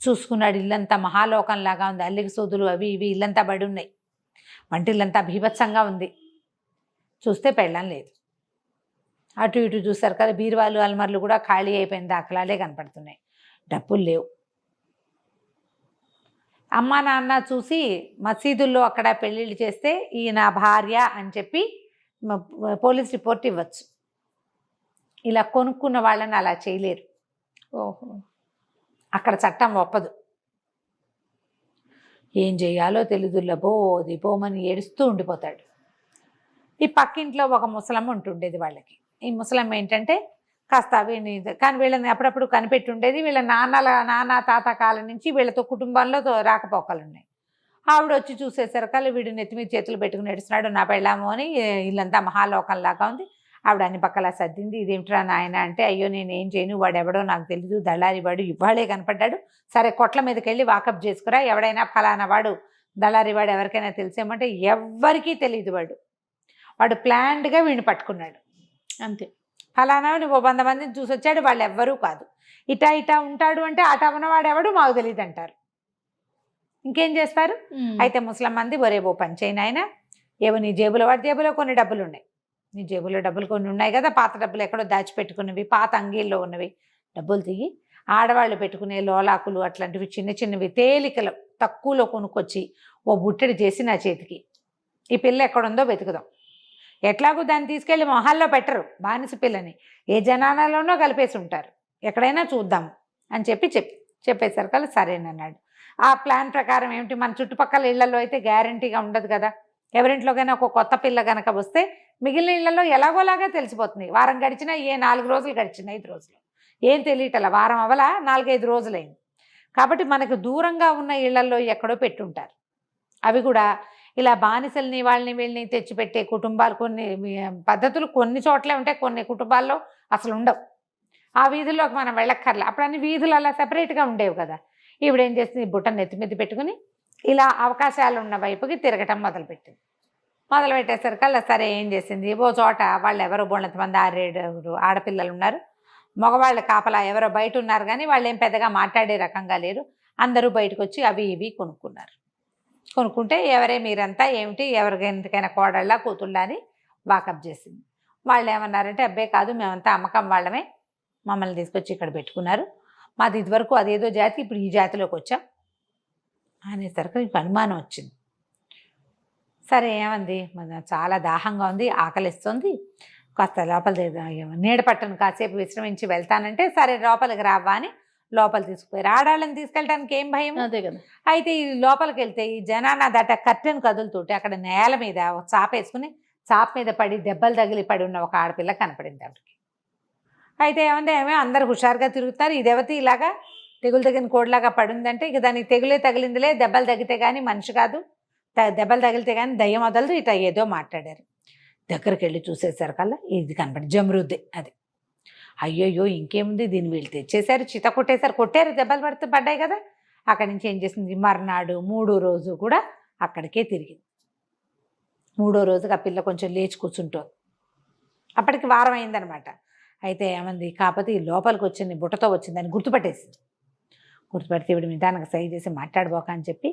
S3: చూసుకున్నాడు, ఇల్లంతా మహాలోకంలాగా ఉంది, అల్లికి సూదులు అవి ఇవి ఇల్లంతా పడి ఉన్నాయి, వంటిల్లంతా బీభత్సంగా ఉంది. చూస్తే పెళ్ళం లేదు. అటు ఇటు చూసారు కదా, బీరువాలు అల్మర్లు కూడా ఖాళీ అయిపోయిన దాఖలాలే కనపడుతున్నాయి, డబ్బులు లేవు. అమ్మా నాన్న చూసి మసీదుల్లో అక్కడ పెళ్ళిళ్ళు చేస్తే ఈ నా భార్య అని చెప్పి పోలీస్ రిపోర్ట్ ఇవ్వచ్చు. ఇలా కొనుక్కున్న వాళ్ళని అలా చేయలేరు.
S2: ఓహో.
S3: అక్కడ చట్టం ఒప్పదు. ఏం చేయాలో తెలీదు, దిపోమని ఏడుస్తూ ఉండిపోతాడు. ఈ పక్కింట్లో ఒక ముసలమ్మ ఉంటుండేది వాళ్ళకి. ఈ ముసలమ్మ ఏంటంటే కాస్త కానీ వీళ్ళని అప్పుడప్పుడు కనిపెట్టి ఉండేది. వీళ్ళ నాన్న తాత కాలం నుంచి వీళ్ళతో కుటుంబంలో రాకపోకలు ఉన్నాయి. ఆవిడ వచ్చి చూసేసరికి వీడు నెత్తి మీద చేతులు పెట్టుకుని నడుస్తున్నాడు, నా పెళ్ళాము అని. ఇల్లంతా మహాలోకంలాగా ఉంది. ఆవిడ అన్ని పక్కలా సర్దింది. ఇదేమిట్రా నాయన అంటే, అయ్యో నేనేం చేయను, వాడు ఎవడో నాకు తెలీదు, దళారి వాడు ఇవాళే కనపడ్డాడు, సరే కొట్ల మీదకి వెళ్ళి వాకప్ చేసుకురా, ఎవడైనా ఫలానా వాడు దళారి వాడు ఎవరికైనా తెలిసేమంటే ఎవ్వరికీ తెలియదు. వాడు ప్లాన్డ్గా వీడిని పట్టుకున్నాడు అంతే. ఫలానా నువ్వు 100 మందిని చూసి వచ్చాడు, వాళ్ళు ఎవ్వరూ కాదు, ఇటా ఉంటాడు అంటే అట ఉన్నవాడు ఎవడు మాకు తెలియదు అంటారు. ఇంకేం చేస్తారు? అయితే ముసలం మంది ఒరే ఓ పని చేయను ఆయన, ఏవో నీ జేబులో, వాడి జేబులో కొన్ని డబ్బులు ఉన్నాయి, నీ జేబులో డబ్బులు కొన్ని ఉన్నాయి కదా, పాత డబ్బులు ఎక్కడో దాచిపెట్టుకున్నవి, పాత అంగీల్లో ఉన్నవి డబ్బులు తీగి ఆడవాళ్ళు పెట్టుకునే లోలాకులు అట్లాంటివి చిన్నవి తేలికలు తక్కువలో కొనుక్కొచ్చి ఓ బుట్టడి చేసి నా చేతికి, ఈ పిల్ల ఎక్కడుందో వెతుకుదాం, ఎట్లాగూ దాన్ని తీసుకెళ్ళి మొహాల్లో పెట్టరు, బానిస పిల్లని ఏ జనాలలోనో కలిపేసి ఉంటారు, ఎక్కడైనా చూద్దాము అని చెప్పేసరికి సరేనన్నాడు. ఆ ప్లాన్ ప్రకారం ఏమిటి, మన చుట్టుపక్కల ఇళ్లలో అయితే గ్యారంటీగా ఉండదు కదా, ఎవరింట్లోకైనా ఒక కొత్త పిల్ల కనుక వస్తే మిగిలిన ఇళ్లలో ఎలాగోలాగా తెలిసిపోతుంది. వారం గడిచినా 4 రోజులు గడిచినా 5 రోజులు ఏం తెలియటల, వారం అవలా 4-5 రోజులైంది. కాబట్టి మనకు దూరంగా ఉన్న ఇళ్లలో ఎక్కడో పెట్టుంటారు. అవి కూడా ఇలా బానిసల్ని వాళ్ళని వీళ్ళని తెచ్చిపెట్టే కుటుంబాలు, కొన్ని పద్ధతులు కొన్ని చోట్లే ఉంటాయి, కొన్ని కుటుంబాల్లో అసలు ఉండవు. ఆ వీధుల్లోకి మనం వెళ్ళక్కర్లే. అప్పుడు అన్ని వీధులు అలా సెపరేట్గా ఉండేవి కదా. ఇప్పుడు ఏం చేస్తుంది, బుట్టను నెత్తిమీద పెట్టుకుని ఇలా అవకాశాలు ఉన్న వైపుకి తిరగటం మొదలుపెట్టేసరికి అలా సరే ఏం చేసింది, ఓ చోట వాళ్ళు ఎవరో బోళ్ళంతమంది 6-7 ఆడపిల్లలు ఉన్నారు, మగవాళ్ళ కాపలా ఎవరో బయట ఉన్నారు, కానీ వాళ్ళు ఏం పెద్దగా మాట్లాడే రకంగా లేరు. అందరూ బయటకు వచ్చి అవి ఇవి కొనుక్కుంటే ఎవరే మీరంతా ఏమిటి, ఎవరికి ఎందుకైనా కోడళ్ళ కూతుళ్ళ అని వాకప్ చేసింది. వాళ్ళు ఏమన్నారంటే అబ్బే కాదు, మేమంతా అమ్మకం వాళ్ళమే, మమ్మల్ని తీసుకొచ్చి ఇక్కడ పెట్టుకున్నారు, మాది ఇదివరకు అదేదో జాతి, ఇప్పుడు ఈ జాతిలోకి వచ్చాం అనేసరికి నీకు అనుమానం వచ్చింది. సరే ఏమంది, చాలా దాహంగా ఉంది, ఆకలిస్తుంది, కాస్త లోపల నీడ పట్టను కాసేపు విశ్రమించి వెళ్తానంటే సరే లోపలికి రావా అని లోపల తీసుకుపోయారు. ఆడాళ్ళని తీసుకెళ్ళడానికి ఏం భయం.
S2: అదే కదా.
S3: అయితే ఈ లోపలికి వెళ్తే ఈ జనాన దట కర్టెన్ కదులుతుంటే అక్కడ నేల మీద ఒక చాప వేసుకుని చాప మీద పడి దెబ్బలు తగిలి పడి ఉన్న ఒక ఆడపిల్ల కనపడింది ఆవిడకి. అయితే ఏమంటే ఏమో అందరు హుషారుగా తిరుగుతారు, ఈ దేవత ఇలాగా తెగులు తగిన కోడిలాగా పడిందంటే ఇక దానికి తెగులే తగిలిందిలే, దెబ్బలు తగిలితే కానీ మనిషి కాదు, దెబ్బలు తగిలితే కానీ దయ్యం వదలదు, ఇట్లా ఏదో మాట్లాడారు. దగ్గరికి వెళ్ళి చూసేసరికల్లా ఇది కనపడి జమరుద్దే అది. అయ్యోయ్యో ఇంకేముంది, దీన్ని వీళ్ళు తెచ్చేశారు, చిత కొట్టేశారు, కొట్టారు, దెబ్బలు పడ్డాయి కదా. అక్కడి నుంచి ఏం చేసింది, మర్నాడు 3వ రోజు కూడా అక్కడికే తిరిగింది. 3వ రోజుకి ఆ పిల్ల కొంచెం లేచి కూర్చుంటుంది. అప్పటికి వారం అయిందనమాట. అయితే ఏమంది, కాకపోతే ఈ లోపలికి వచ్చింది బుట్టతో వచ్చిందని గుర్తుపట్టేసింది. గుర్తుపడితే ఇవిడ నిదానంగా సై చేసి మాట్లాడబోక అని చెప్పి,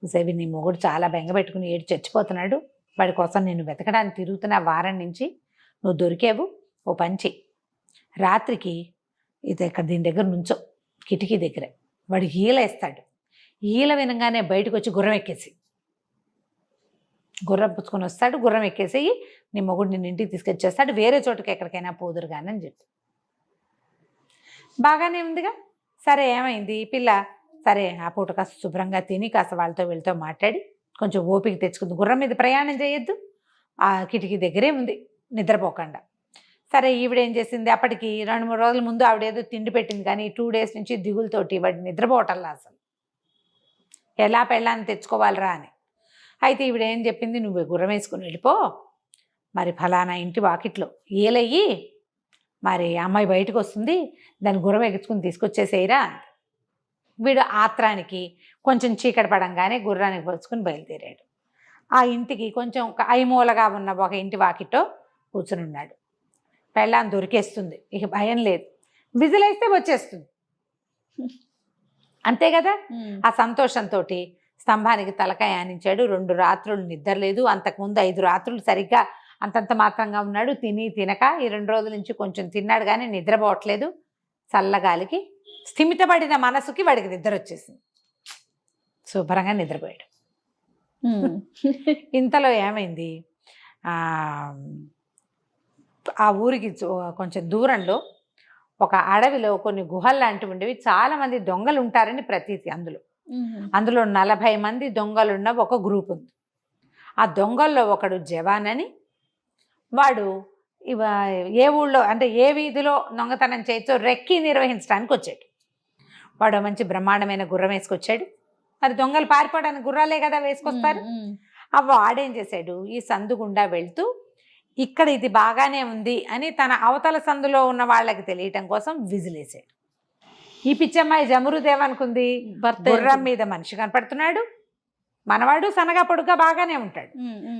S3: సేవి నీ మొగుడు చాలా బెంగ పెట్టుకుని ఏడు చచ్చిపోతున్నాడు, వాడి కోసం నేను వెతకడానికి తిరుగుతున్న వారం నుంచి నువ్వు దొరికావు, ఓ పంచి రాత్రికి ఇది ఇక్కడ దీని దగ్గర నుంచో కిటికీ దగ్గర, వాడు ఈల వేస్తాడు, ఈల వినగానే బయటకు వచ్చి గుర్రం ఎక్కేసి గుర్రం పుచ్చుకొని వస్తాడు, గుర్రం ఎక్కేసి నీ మొగుడు నిన్ను ఇంటికి తీసుకొచ్చేస్తాడు, వేరే చోటుకి ఎక్కడికైనా పోదురు కానీ అని చెప్పి. బాగానే ఉందిగా. సరే ఏమైంది పిల్ల, సరే ఆ పూట కాస్త శుభ్రంగా తిని కాస్త వాళ్ళతో వీళ్ళతో మాట్లాడి కొంచెం ఓపిక తెచ్చుకుంది. గుర్రం మీద ప్రయాణం చేయొద్దు, ఆ కిటికీ దగ్గరే ఉంది నిద్రపోకుండా. సరే ఈవిడేం చేసింది, అప్పటికి 2-3 రోజుల ముందు ఆవిడేదో తిండి పెట్టింది, కానీ 2 డేస్ నుంచి దిగులతోటి వాడు నిద్రపోవటంలా అసలు, ఎలా పెళ్ళాన్ని తెచ్చుకోవాలరా అని. అయితే ఈవిడేం చెప్పింది, నువ్వు గుర్రం వేసుకుని వెళ్ళిపో, మరి ఫలానా ఇంటి వాకిట్లో ఏలయ్యి మరి అమ్మాయి బయటకు వస్తుంది, దాన్ని గుర్రం ఎక్కించుకుని తీసుకొచ్చేసేయరా. వీడు ఆత్రానికి కొంచెం చీకటి పడంగానే గుర్రానికి పరుచుకుని బయలుదేరాడు. ఆ ఇంటికి కొంచెం ఐమూలగా ఉన్న ఒక ఇంటి వాకిట్లో కూర్చుని ఉన్నాడు. పెళ్ళాన్ని దొరికేస్తుంది, ఇక భయం లేదు, విజిలేస్తే వచ్చేస్తుంది అంతే కదా. ఆ సంతోషంతో స్తంభానికి తలకాయ ఆనించాడు. 2 రాత్రులు నిద్ర లేదు, అంతకుముందు 5 రాత్రులు సరిగ్గా అంతంత మాత్రంగా ఉన్నాడు, తినక. ఈ 2 రోజుల నుంచి కొంచెం తిన్నాడు కానీ నిద్రపోవట్లేదు. చల్లగాలికి స్థిమితపడిన మనసుకి వాడికి నిద్ర వచ్చేసింది, శుభ్రంగా నిద్రపోయాడు. ఇంతలో ఏమైంది, ఆ ఊరికి కొంచెం దూరంలో ఒక అడవిలో కొన్ని గుహలు లాంటివి ఉండేవి, చాలామంది దొంగలు ఉంటారని ప్రతీతి. అందులో 40 మంది దొంగలున్న ఒక గ్రూప్ ఉంది. ఆ దొంగల్లో ఒకడు జవాన్ అని, వాడు ఏ ఊళ్ళో అంటే ఏ వీధిలో దొంగతనం చేయొచ్చో రెక్కి నిర్వహించడానికి వచ్చాడు. వాడు మంచి బ్రహ్మాండమైన గుర్రం వేసుకొచ్చాడు. మరి దొంగలు పారిపోవడానికి గుర్రాలే కదా వేసుకొస్తారు. వాడేం చేశాడు, ఈ సందు గుండా వెళ్తూ ఇక్కడ ఇది బాగానే ఉంది అని తన అవతల సందులో ఉన్న వాళ్ళకి తెలియటం కోసం విజిలేసాడు. ఈ పిచ్చమ్మాయి జమరుదేవ్ అనుకుంది, గుర్రం మీద మనిషి కనపడుతున్నాడు, మనవాడు సన్నగా పొడుగ్గా బాగానే ఉంటాడు,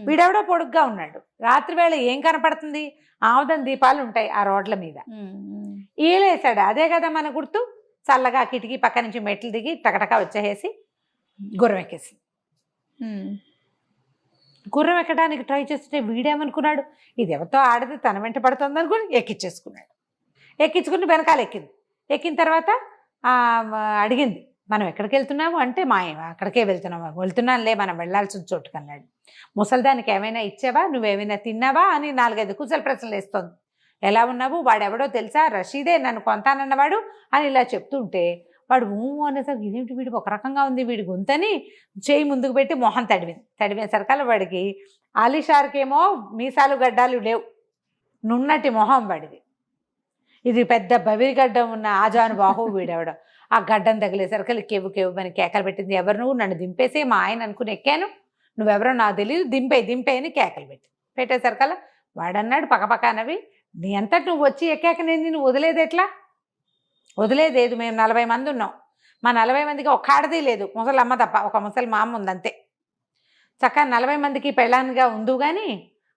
S3: వీడెవడో పొడుగ్గా ఉన్నాడు. రాత్రి వేళ ఏం కనపడుతుంది, ఆముదం దీపాలు ఉంటాయి ఆ రోడ్ల మీద. ఈలేసాడు, అదే కదా మన గుర్తు. చల్లగా కిటికీ పక్క నుంచి మెట్లు దిగి టకటకా వచ్చేసి గుర్రం ఎక్కేసి, గుర్రం ఎక్కడానికి ట్రై చేస్తుంటే వీడేమనుకున్నాడు, ఇది ఎవరితో ఆడది తన వెంట పడుతుంది అనుకుని ఎక్కించేసుకున్నాడు. ఎక్కించుకుని వెనకాల ఎక్కిన తర్వాత అడిగింది, మనం ఎక్కడికి వెళ్తున్నాము అంటే, అక్కడికే వెళ్తున్నానులే, మనం వెళ్ళాల్సిన చోటుకు అన్నాడు. ముసలిదానికి ఏమైనా ఇచ్చావా, నువ్వేమైనా తిన్నావా అని 4-5 కుశల ప్రశ్నలు వేస్తోంది. ఎలా ఉన్నావు, వాడెవడో తెలుసా, రషీదే నన్ను కొంతానన్నవాడు అని ఇలా చెప్తుంటే వాడు అనేసరికి ఇదేంటి వీడు ఒక రకంగా ఉంది, వీడి గొంతని చేయి ముందుకు పెట్టి మొహం తడివిన సరకాల వాడికి ఆలిషార్కేమో మీసాలు గడ్డాలు లేవు, నున్నటి మొహం వాడిది. ఇది పెద్ద బవిరిగడ్డం ఉన్న ఆజాను బాహు వీడెవడో. ఆ గడ్డం తగిలేసరికి కేవు అని కేకలు పెట్టింది. ఎవరు నువ్వు, నన్ను దింపేసి మా ఆయన అనుకుని ఎక్కాను, నువ్వెవరో నాకు తెలియదు, దింపే అని కేకలు పెట్టేసరికల్లా వాడన్నాడు పక్కపక్కనవి, నీ అంతటి నువ్వు వచ్చి ఎక్కాక నేను నిన్ను వదిలేది ఎట్లా, వదిలేదేదు, మేము 40 మంది ఉన్నాం, మా 40 మందికి ఒక్క ఆడది లేదు, ముసలమ్మ తప్ప, ఒక ముసలి మా అమ్మ ఉంది అంతే. చక్కగా 40 మందికి పెళ్ళానిగా ఉండు కానీ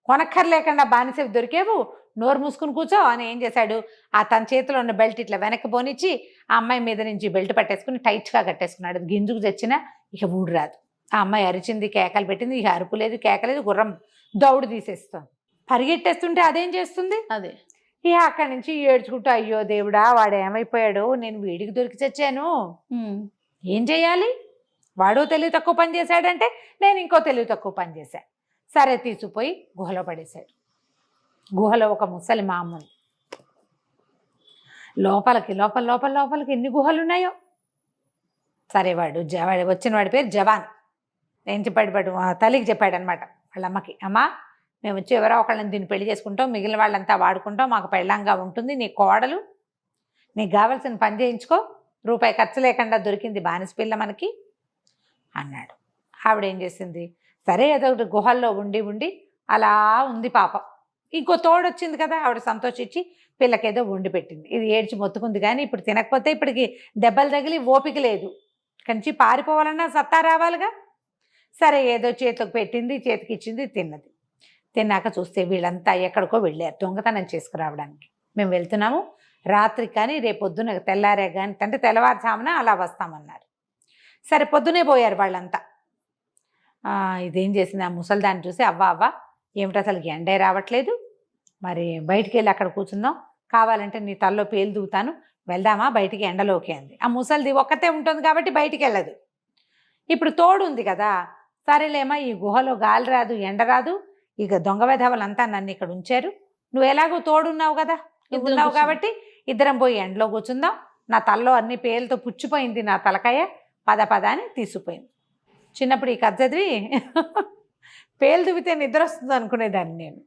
S3: కొనక్కర్లేకుండా బానిసవి దొరికేవు, నోరు మూసుకుని కూర్చో అని ఏం చేశాడు, తన చేతిలో ఉన్న బెల్ట్ ఇట్లా వెనక్కి పోనిచ్చి ఆ అమ్మాయి మీద నుంచి బెల్ట్ పట్టేసుకుని టైట్గా కట్టేసుకున్నాడు. గింజుకు తెచ్చినా ఇక ఊడు రాదు. ఆ అమ్మాయి అరిచింది, కేకలు పెట్టింది, ఇక అరుపు లేదు కేకలేదు, గుర్రం దౌడు తీసేస్తాం. పరిగెట్టేస్తుంటే అదేం చేస్తుంది?
S2: అదే
S3: ఇక అక్కడి నుంచి ఏడ్చుకుంటూ అయ్యో దేవుడా వాడు ఏమైపోయాడు, నేను వీడికి దొరికి చచ్చాను, ఏం చేయాలి? వాడు తెలివి తక్కువ పని చేశాడంటే నేను ఇంకో తెలివి తక్కువ పని చేశా. సరే తీసుకుపోయి గుహలో పడేశాడు. గుహలో ఒక ముసలి మా అమ్మ ఉంది. లోపలికి ఎన్ని గుహలు ఉన్నాయో. సరే వాడు వచ్చిన వాడి పేరు జవాన్. ఏం చెప్పాడు తల్లికి చెప్పాడనమాట వాళ్ళ అమ్మకి, అమ్మ మేము వచ్చి ఎవరో ఒకళ్ళని దీన్ని పెళ్లి చేసుకుంటాం, మిగిలిన వాళ్ళంతా వాడుకుంటాం, మాకు పెళ్ళంగా ఉంటుంది, నీ కోడలు, నీకు కావాల్సిన పని చేయించుకో, రూపాయి ఖర్చు లేకుండా దొరికింది బానిస పిల్ల మనకి అన్నాడు. ఆవిడ ఏం చేసింది, సరే ఏదో ఒకటి గుహల్లో ఉండి అలా ఉంది పాపం. ఇంకో తోడొచ్చింది కదా, ఆవిడ సంతోషించి పిల్లకేదో వండి పెట్టింది. ఇది ఏడ్చి మొత్తుకుంది, కానీ ఇప్పుడు తినకపోతే ఇప్పటికి దెబ్బలు తగిలి ఓపిక లేదు, కంచి పారిపోవాలన్నా సత్తా రావాలిగా. సరే ఏదో చేతికి పెట్టింది, చేతికి ఇచ్చింది, తిన్నది. తిన్నాక చూస్తే వీళ్ళంతా ఎక్కడికో వెళ్ళారు దొంగతనం చేసుకురావడానికి. మేము వెళ్తున్నాము, రాత్రి కానీ రేపొద్దున తెల్లారే కానీ అంటే తెల్లవారుజామున అలా వస్తామన్నారు. సరే పొద్దునే పోయారు వాళ్ళంతా. ఇదేం చేసింది, ఆ ముసలిదాన్ని చూసి అవ్వ ఏమిటి అసలు ఎండే రావట్లేదు, మరి బయటికి వెళ్ళి అక్కడ కూర్చుందాం, కావాలంటే నీ తల్లో పేలు దూతాను, వెళ్దామా బయటికి ఎండలోకి అంది. ఆ ముసలిది ఒక్కతే ఉంటుంది కాబట్టి బయటికి వెళ్ళదు. ఇప్పుడు తోడు ఉంది కదా, సరేలేమా ఈ గుహలో గాలి రాదు ఎండ రాదు, ఇక దొంగ వెధవలంతా నన్ను ఇక్కడ ఉంచారు, నువ్వు ఎలాగో తోడున్నావు కదా, నువ్వు ఉన్నావు కాబట్టి ఇద్దరం పోయి ఎండలో కూర్చుందాం, నా తల్లో అన్ని పేర్లతో పుచ్చిపోయింది నా తలకాయ, పద అని తీసుకుపోయింది. చిన్నప్పుడు ఈ కథ చదివి పేలు దువ్వితే నిద్ర వస్తుంది అనుకునేదాన్ని నేను.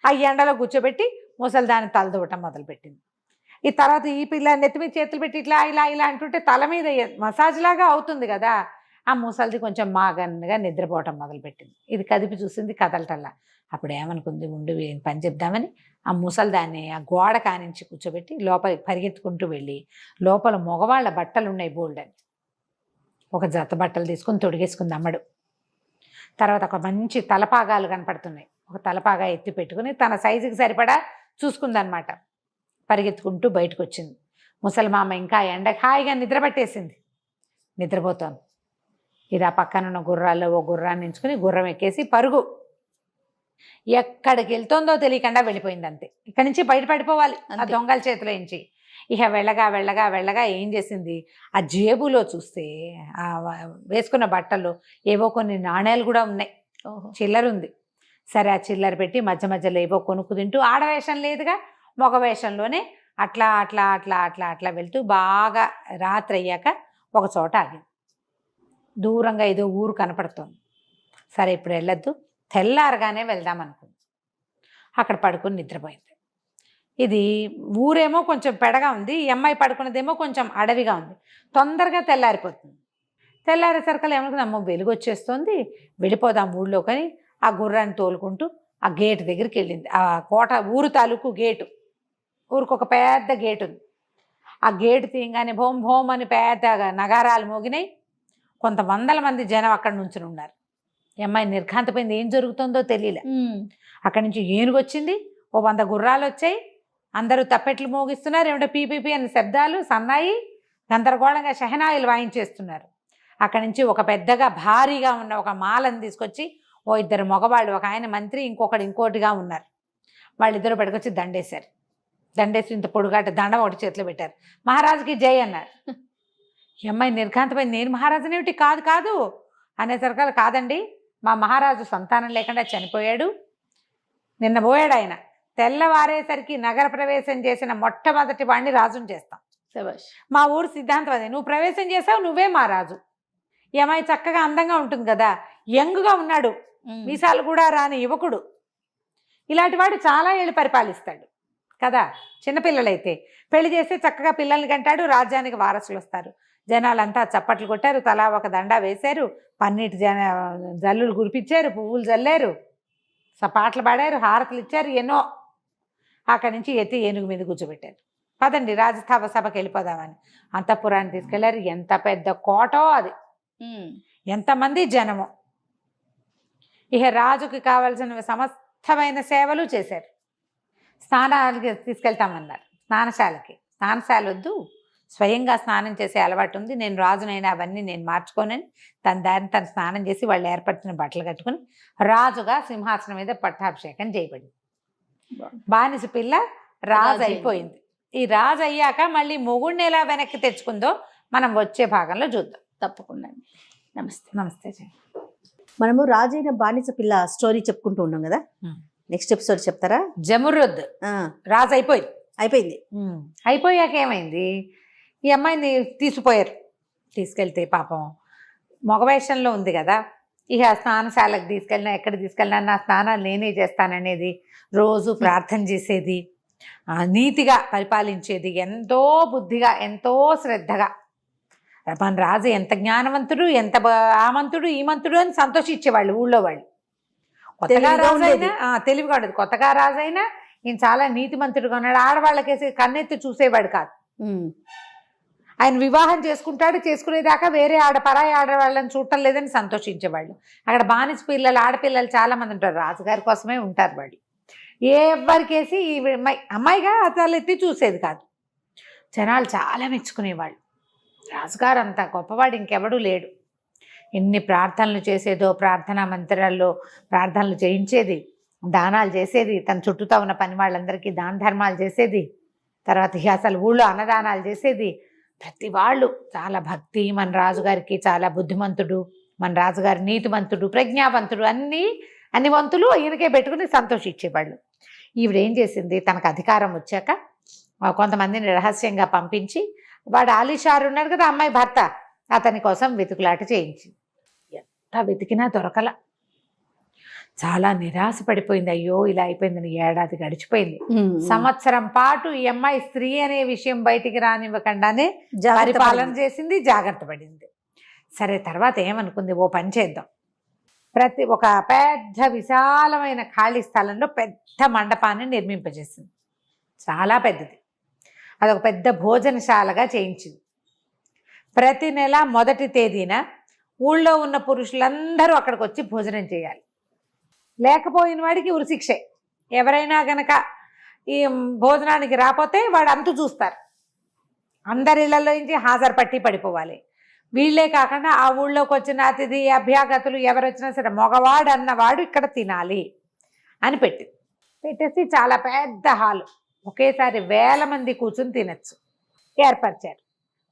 S3: ఆ ఎండలో కూర్చోబెట్టి ముసలిదాన్ని తల దువ్వటం మొదలుపెట్టింది. ఈ తర్వాత ఈ పిల్ల నెత్తి మీద చేతులు పెట్టి ఇలా అంటుంటే తల మీద మసాజ్ లాగా అవుతుంది కదా, ఆ ముసలిది కొంచెం మాగన్నగా నిద్రపోవటం మొదలుపెట్టింది. ఇది కదిపి చూసింది, కదలటల్లా. అప్పుడు ఏమనుకుంది, ఉండి పని చెప్దామని ఆ ముసలిదాన్ని ఆ గోడ కానించి కూర్చోబెట్టి లోపలికి పరిగెత్తుకుంటూ వెళ్ళి, లోపల మగవాళ్ళ బట్టలు ఉన్నాయి బోల్డని, ఒక జత బట్టలు తీసుకుని తొడిగేసుకుంది అమ్మడు. తర్వాత ఒక మంచి తలపాగాలు కనపడుతున్నాయి, ఒక తలపాగా ఎత్తి పెట్టుకుని తన సైజుకి సరిపడా చూసుకుందనమాట. పరిగెత్తుకుంటూ బయటకు వచ్చింది. ముసలి మామ ఇంకా ఎండకి హాయిగా నిద్ర పట్టేసింది, నిద్రపోతోంది. ఇది ఆ పక్కనున్న గుర్రాల్లో ఓ గుర్రాన్ని ఎంచుకుని గుర్రం ఎక్కేసి పరుగు, ఎక్కడికి వెళ్తుందో తెలియకుండా వెళ్ళిపోయింది. అంతే, ఇక్కడి నుంచి బయటపడిపోవాలి ఆ దొంగల చేతిలో నుంచి. ఇక వెళ్ళగా ఏం చేసింది, ఆ జేబులో చూస్తే ఆ వేసుకున్న బట్టల్లో ఏవో కొన్ని నాణేలు కూడా ఉన్నాయి, చిల్లర ఉంది. సరే ఆ చిల్లర పెట్టి మధ్య మధ్యలో ఏవో కొనుక్కు తింటూ, ఆడవేషం లేదుగా మగ వేషంలోనే అట్లా వెళ్తూ బాగా రాత్రి అయ్యాక ఒక చోట ఆగింది. దూరంగా ఏదో ఊరు కనపడుతోంది. సరే ఇప్పుడు వెళ్ళొద్దు, తెల్లారగానే వెళ్దాం అనుకుంది. అక్కడ పడుకొని నిద్రపోయింది. ఇది ఊరేమో కొంచెం పెడగా ఉంది, ఈ అమ్మాయి పడుకున్నదేమో కొంచెం అడవిగా ఉంది. తొందరగా తెల్లారిపోతుంది. తెల్లారేసరికల్లా ఏమనుకుంది, అమ్మ వెలుగు వచ్చేస్తుంది, వెళ్ళిపోదాం ఊళ్ళో. కానీ ఆ గుర్రాన్ని తోలుకుంటూ ఆ గేటు దగ్గరికి వెళ్ళింది. ఆ కోట ఊరు తాలూకు గేటు, ఊరికి ఒక పెద్ద గేటు ఉంది. ఆ గేటు తీయగానే భోం అని పెద్దగా నగారాలు మోగినాయి. కొంత వందల మంది జనం అక్కడ నుంచి ఉన్నారు. ఈ అమ్మాయి నిర్ఘాంతపోయింది, ఏం జరుగుతుందో తెలియలే. అక్కడి నుంచి ఏనుగు వచ్చింది, ఓ 100 గుర్రాలు వచ్చాయి, అందరూ తప్పెట్లు మోగిస్తున్నారు, ఏమిటో పీపీపీ అని శబ్దాలు, సన్నాయి, గందరగోళంగా షహనాయిలు వాయించేస్తున్నారు. అక్కడి నుంచి ఒక పెద్దగా భారీగా ఉన్న ఒక మాలను తీసుకొచ్చి ఓ 2 మగవాళ్ళు, ఒక ఆయన మంత్రి, ఇంకోటిగా ఉన్నారు. వాళ్ళిద్దరూ పట్టుకొచ్చి దండేసి ఇంత పొడుగాట దండం ఒకటి చేతిలో పెట్టారు. మహారాజుకి జై అన్నారు. ఈ అమ్మాయి నిర్ఘాంతపోయింది, నేను మహారాజునేమిటి, కాదు అనేసరికి, కాదండి మా మహారాజు సంతానం లేకుండా చనిపోయాడు, నిన్న పోయాడు ఆయన, తెల్లవారేసరికి నగర ప్రవేశం చేసిన మొట్టమొదటి వాడిని రాజుని చేస్తాం, మా ఊరు సిద్ధాంతం అదే, నువ్వు ప్రవేశం చేసావు, నువ్వే మా రాజు. ఈ అమ్మాయి చక్కగా అందంగా ఉంటుంది కదా, యంగ్గా ఉన్నాడు, మీసాలు కూడా రాని యువకుడు, ఇలాంటి వాడు చాలా ఏళ్ళు పరిపాలిస్తాడు కదా. చిన్నపిల్లలైతే పెళ్లి చేస్తే చక్కగా పిల్లల్ని కంటాడు, రాజ్యానికి వారసులు వస్తారు. జనాలంతా చప్పట్లు కొట్టారు, తలా ఒక దండా వేశారు, పన్నీటి జల్లులు కురిపించారు, పువ్వులు జల్లారు, పాటలు పాడారు, హారతులు ఇచ్చారు, ఎన్నో. అక్కడి నుంచి ఎత్తి ఏనుగు మీద కూర్చోబెట్టారు. పదండి రాజస్థాప సభకి వెళ్ళిపోదామని అంతఃపురాన్ని తీసుకెళ్లారు. ఎంత పెద్ద కోటో అది, ఎంతమంది జనమో. ఇక రాజుకి కావాల్సిన సమస్తమైన సేవలు చేశారు. స్నానాలకి తీసుకెళ్తామన్నారు, స్నానశాల వద్దు, స్వయంగా స్నానం చేసే అలవాటు ఉంది, నేను రాజునైనా అవన్నీ నేను మార్చుకోనని తన దారిని తను స్నానం చేసి వాళ్ళు ఏర్పరిచిన బట్టలు కట్టుకుని రాజుగా సింహాసనం మీద పట్టాభిషేకం చేయబడింది. బానిస పిల్ల రాజు అయిపోయింది. ఈ రాజు అయ్యాక మళ్ళీ మొగుడిని ఎలా వెనక్కి తెచ్చుకుందో మనం వచ్చే భాగంలో చూద్దాం.
S2: తప్పకుండా. నమస్తే.
S3: నమస్తే.
S4: మనము రాజైన బానిస పిల్ల స్టోరీ చెప్పుకుంటూ ఉన్నాం కదా, నెక్స్ట్ ఎపిసోడ్ చెప్తారా?
S3: జమురుద్ రాజు అయిపోయింది.
S4: అయిపోయింది.
S3: అయిపోయాక ఏమైంది, ఈ అమ్మాయిని తీసుకెళ్తే పాపం మగవేషంలో ఉంది కదా, ఇక స్నానశాలకు తీసుకెళ్ళినా ఎక్కడ తీసుకెళ్ళినా నా స్నానాలు నేనే చేస్తాననేది, రోజు ప్రార్థన చేసేది, నీతిగా పరిపాలించేది, ఎంతో బుద్ధిగా ఎంతో శ్రద్ధగా. మన రాజు ఎంత జ్ఞానవంతుడు, ఎంత ఆమంతుడు ఈమంతుడు అని సంతోషించేవాళ్ళు ఊళ్ళో వాళ్ళు. కొత్తగా రాజైనా తెలివిగా ఉండదు, కొత్తగా రాజైనా ఈయన చాలా నీతిమంతుడుగా ఉన్నాడు. ఆడవాళ్ళకేసి కన్నెత్తి చూసేవాడు కాదు. ఆయన వివాహం చేసుకునేదాకా వేరే పరాయి ఆడవాళ్ళని చూడటం లేదని సంతోషించేవాళ్ళు. అక్కడ బానిస పిల్లలు ఆడపిల్లలు చాలా మంది ఉంటారు, రాజుగారి కోసమే ఉంటారు వాళ్ళు. ఎవరికేసి ఈ అమ్మాయిగా అతను ఎత్తి చూసేది కాదు. జనాలు చాలా మెచ్చుకునేవాళ్ళు. రాజుగారు అంత గొప్పవాడు ఇంకెవడూ లేడు. ఎన్ని ప్రార్థనలు చేసేదో, ప్రార్థనా మందిరాల్లో ప్రార్థనలు చేయించేది, దానాలు చేసేది, తన చుట్టూతో ఉన్న పని వాళ్ళందరికీ దాన ధర్మాలు చేసేది, తర్వాత అసలు ఊళ్ళో అన్నదానాలు చేసేది. ప్రతి వాళ్ళు చాలా భక్తి, మన రాజుగారికి చాలా బుద్ధిమంతుడు, మన రాజుగారి నీతిమంతుడు, ప్రజ్ఞావంతుడు, అన్ని వంతులు ఈయనకే పెట్టుకుని సంతోషించేవాళ్ళు. ఈవిడేం చేసింది, తనకు అధికారం వచ్చాక కొంతమందిని రహస్యంగా పంపించి, వాడు ఆలీషారు ఉన్నాడు కదా అమ్మాయి భర్త, అతని కోసం వెతుకులాట చేయించింది. ఎంత వెతికినా దొరకల. చాలా నిరాశ పడిపోయింది. అయ్యో ఇలా అయిపోయిందని. ఏడాది గడిచిపోయింది. సంవత్సరం పాటు ఈ అమ్మాయి స్త్రీ అనే విషయం బయటికి రానివ్వకుండానే పరిపాలన చేసింది, జాగ్రత్త పడింది. సరే, తర్వాత ఏమనుకుంది, ఓ పని చేద్దాం, ఒక పెద్ద విశాలమైన ఖాళీ స్థలంలో పెద్ద మండపాన్ని నిర్మింపజేసింది. చాలా పెద్దది. అదొక పెద్ద భోజనశాలగా చేయించింది. ప్రతి నెల మొదటి తేదీన ఊళ్ళో ఉన్న పురుషులందరూ అక్కడికి వచ్చి భోజనం చేయాలి. లేకపోయిన వాడికి ఉరిశిక్షే. ఎవరైనా గనక ఈ భోజనానికి రాకపోతే వాడు అంతు చూస్తారు. అందరి ఇళ్లలో నుంచి హాజరు పట్టి పడిపోవాలి. వీళ్ళే కాకుండా ఆ ఊళ్ళోకి వచ్చిన అతిథి అభ్యాగతులు ఎవరు వచ్చినా సరే మగవాడు అన్నవాడు ఇక్కడ తినాలి అని పెట్టేసి చాలా పెద్ద హాలు, ఒకేసారి 1000 మంది కూర్చుని తినచ్చు ఏర్పరిచారు.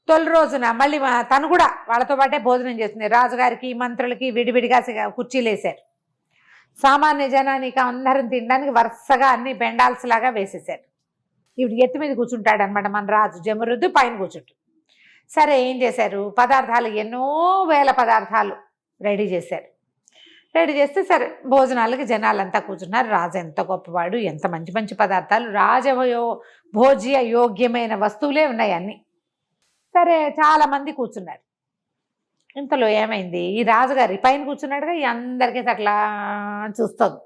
S3: తొలి రోజున మళ్ళీ తను కూడా వాళ్ళతో పాటే భోజనం చేస్తుంది. రాజుగారికి మంత్రులకి విడివిడిగా కుర్చీలు వేశారు. సామాన్య జనానికి అందరం తినడానికి వరుసగా అన్ని బెండాల్స్ లాగా వేసేసారు. ఇప్పుడు ఎత్తు మీద కూర్చుంటాడు అనమాట మన రాజు జమరుద్దు, పైన కూర్చుంటాడు. సరే, ఏం చేశారు, పదార్థాలు ఎన్నో వేల పదార్థాలు రెడీ చేశారు. రెడీ చేస్తే సరే భోజనాలకి జనాలంతా కూర్చున్నారు. రాజు ఎంత గొప్పవాడు, ఎంత మంచి మంచి పదార్థాలు, భోజ్య యోగ్యమైన వస్తువులే ఉన్నాయి అన్నీ. సరే, చాలామంది కూర్చున్నారు. ఇంతలో ఏమైంది, ఈ రాజుగారి పైన కూర్చున్నాడుగా, ఈ అందరికీ అట్లా చూస్తుంది.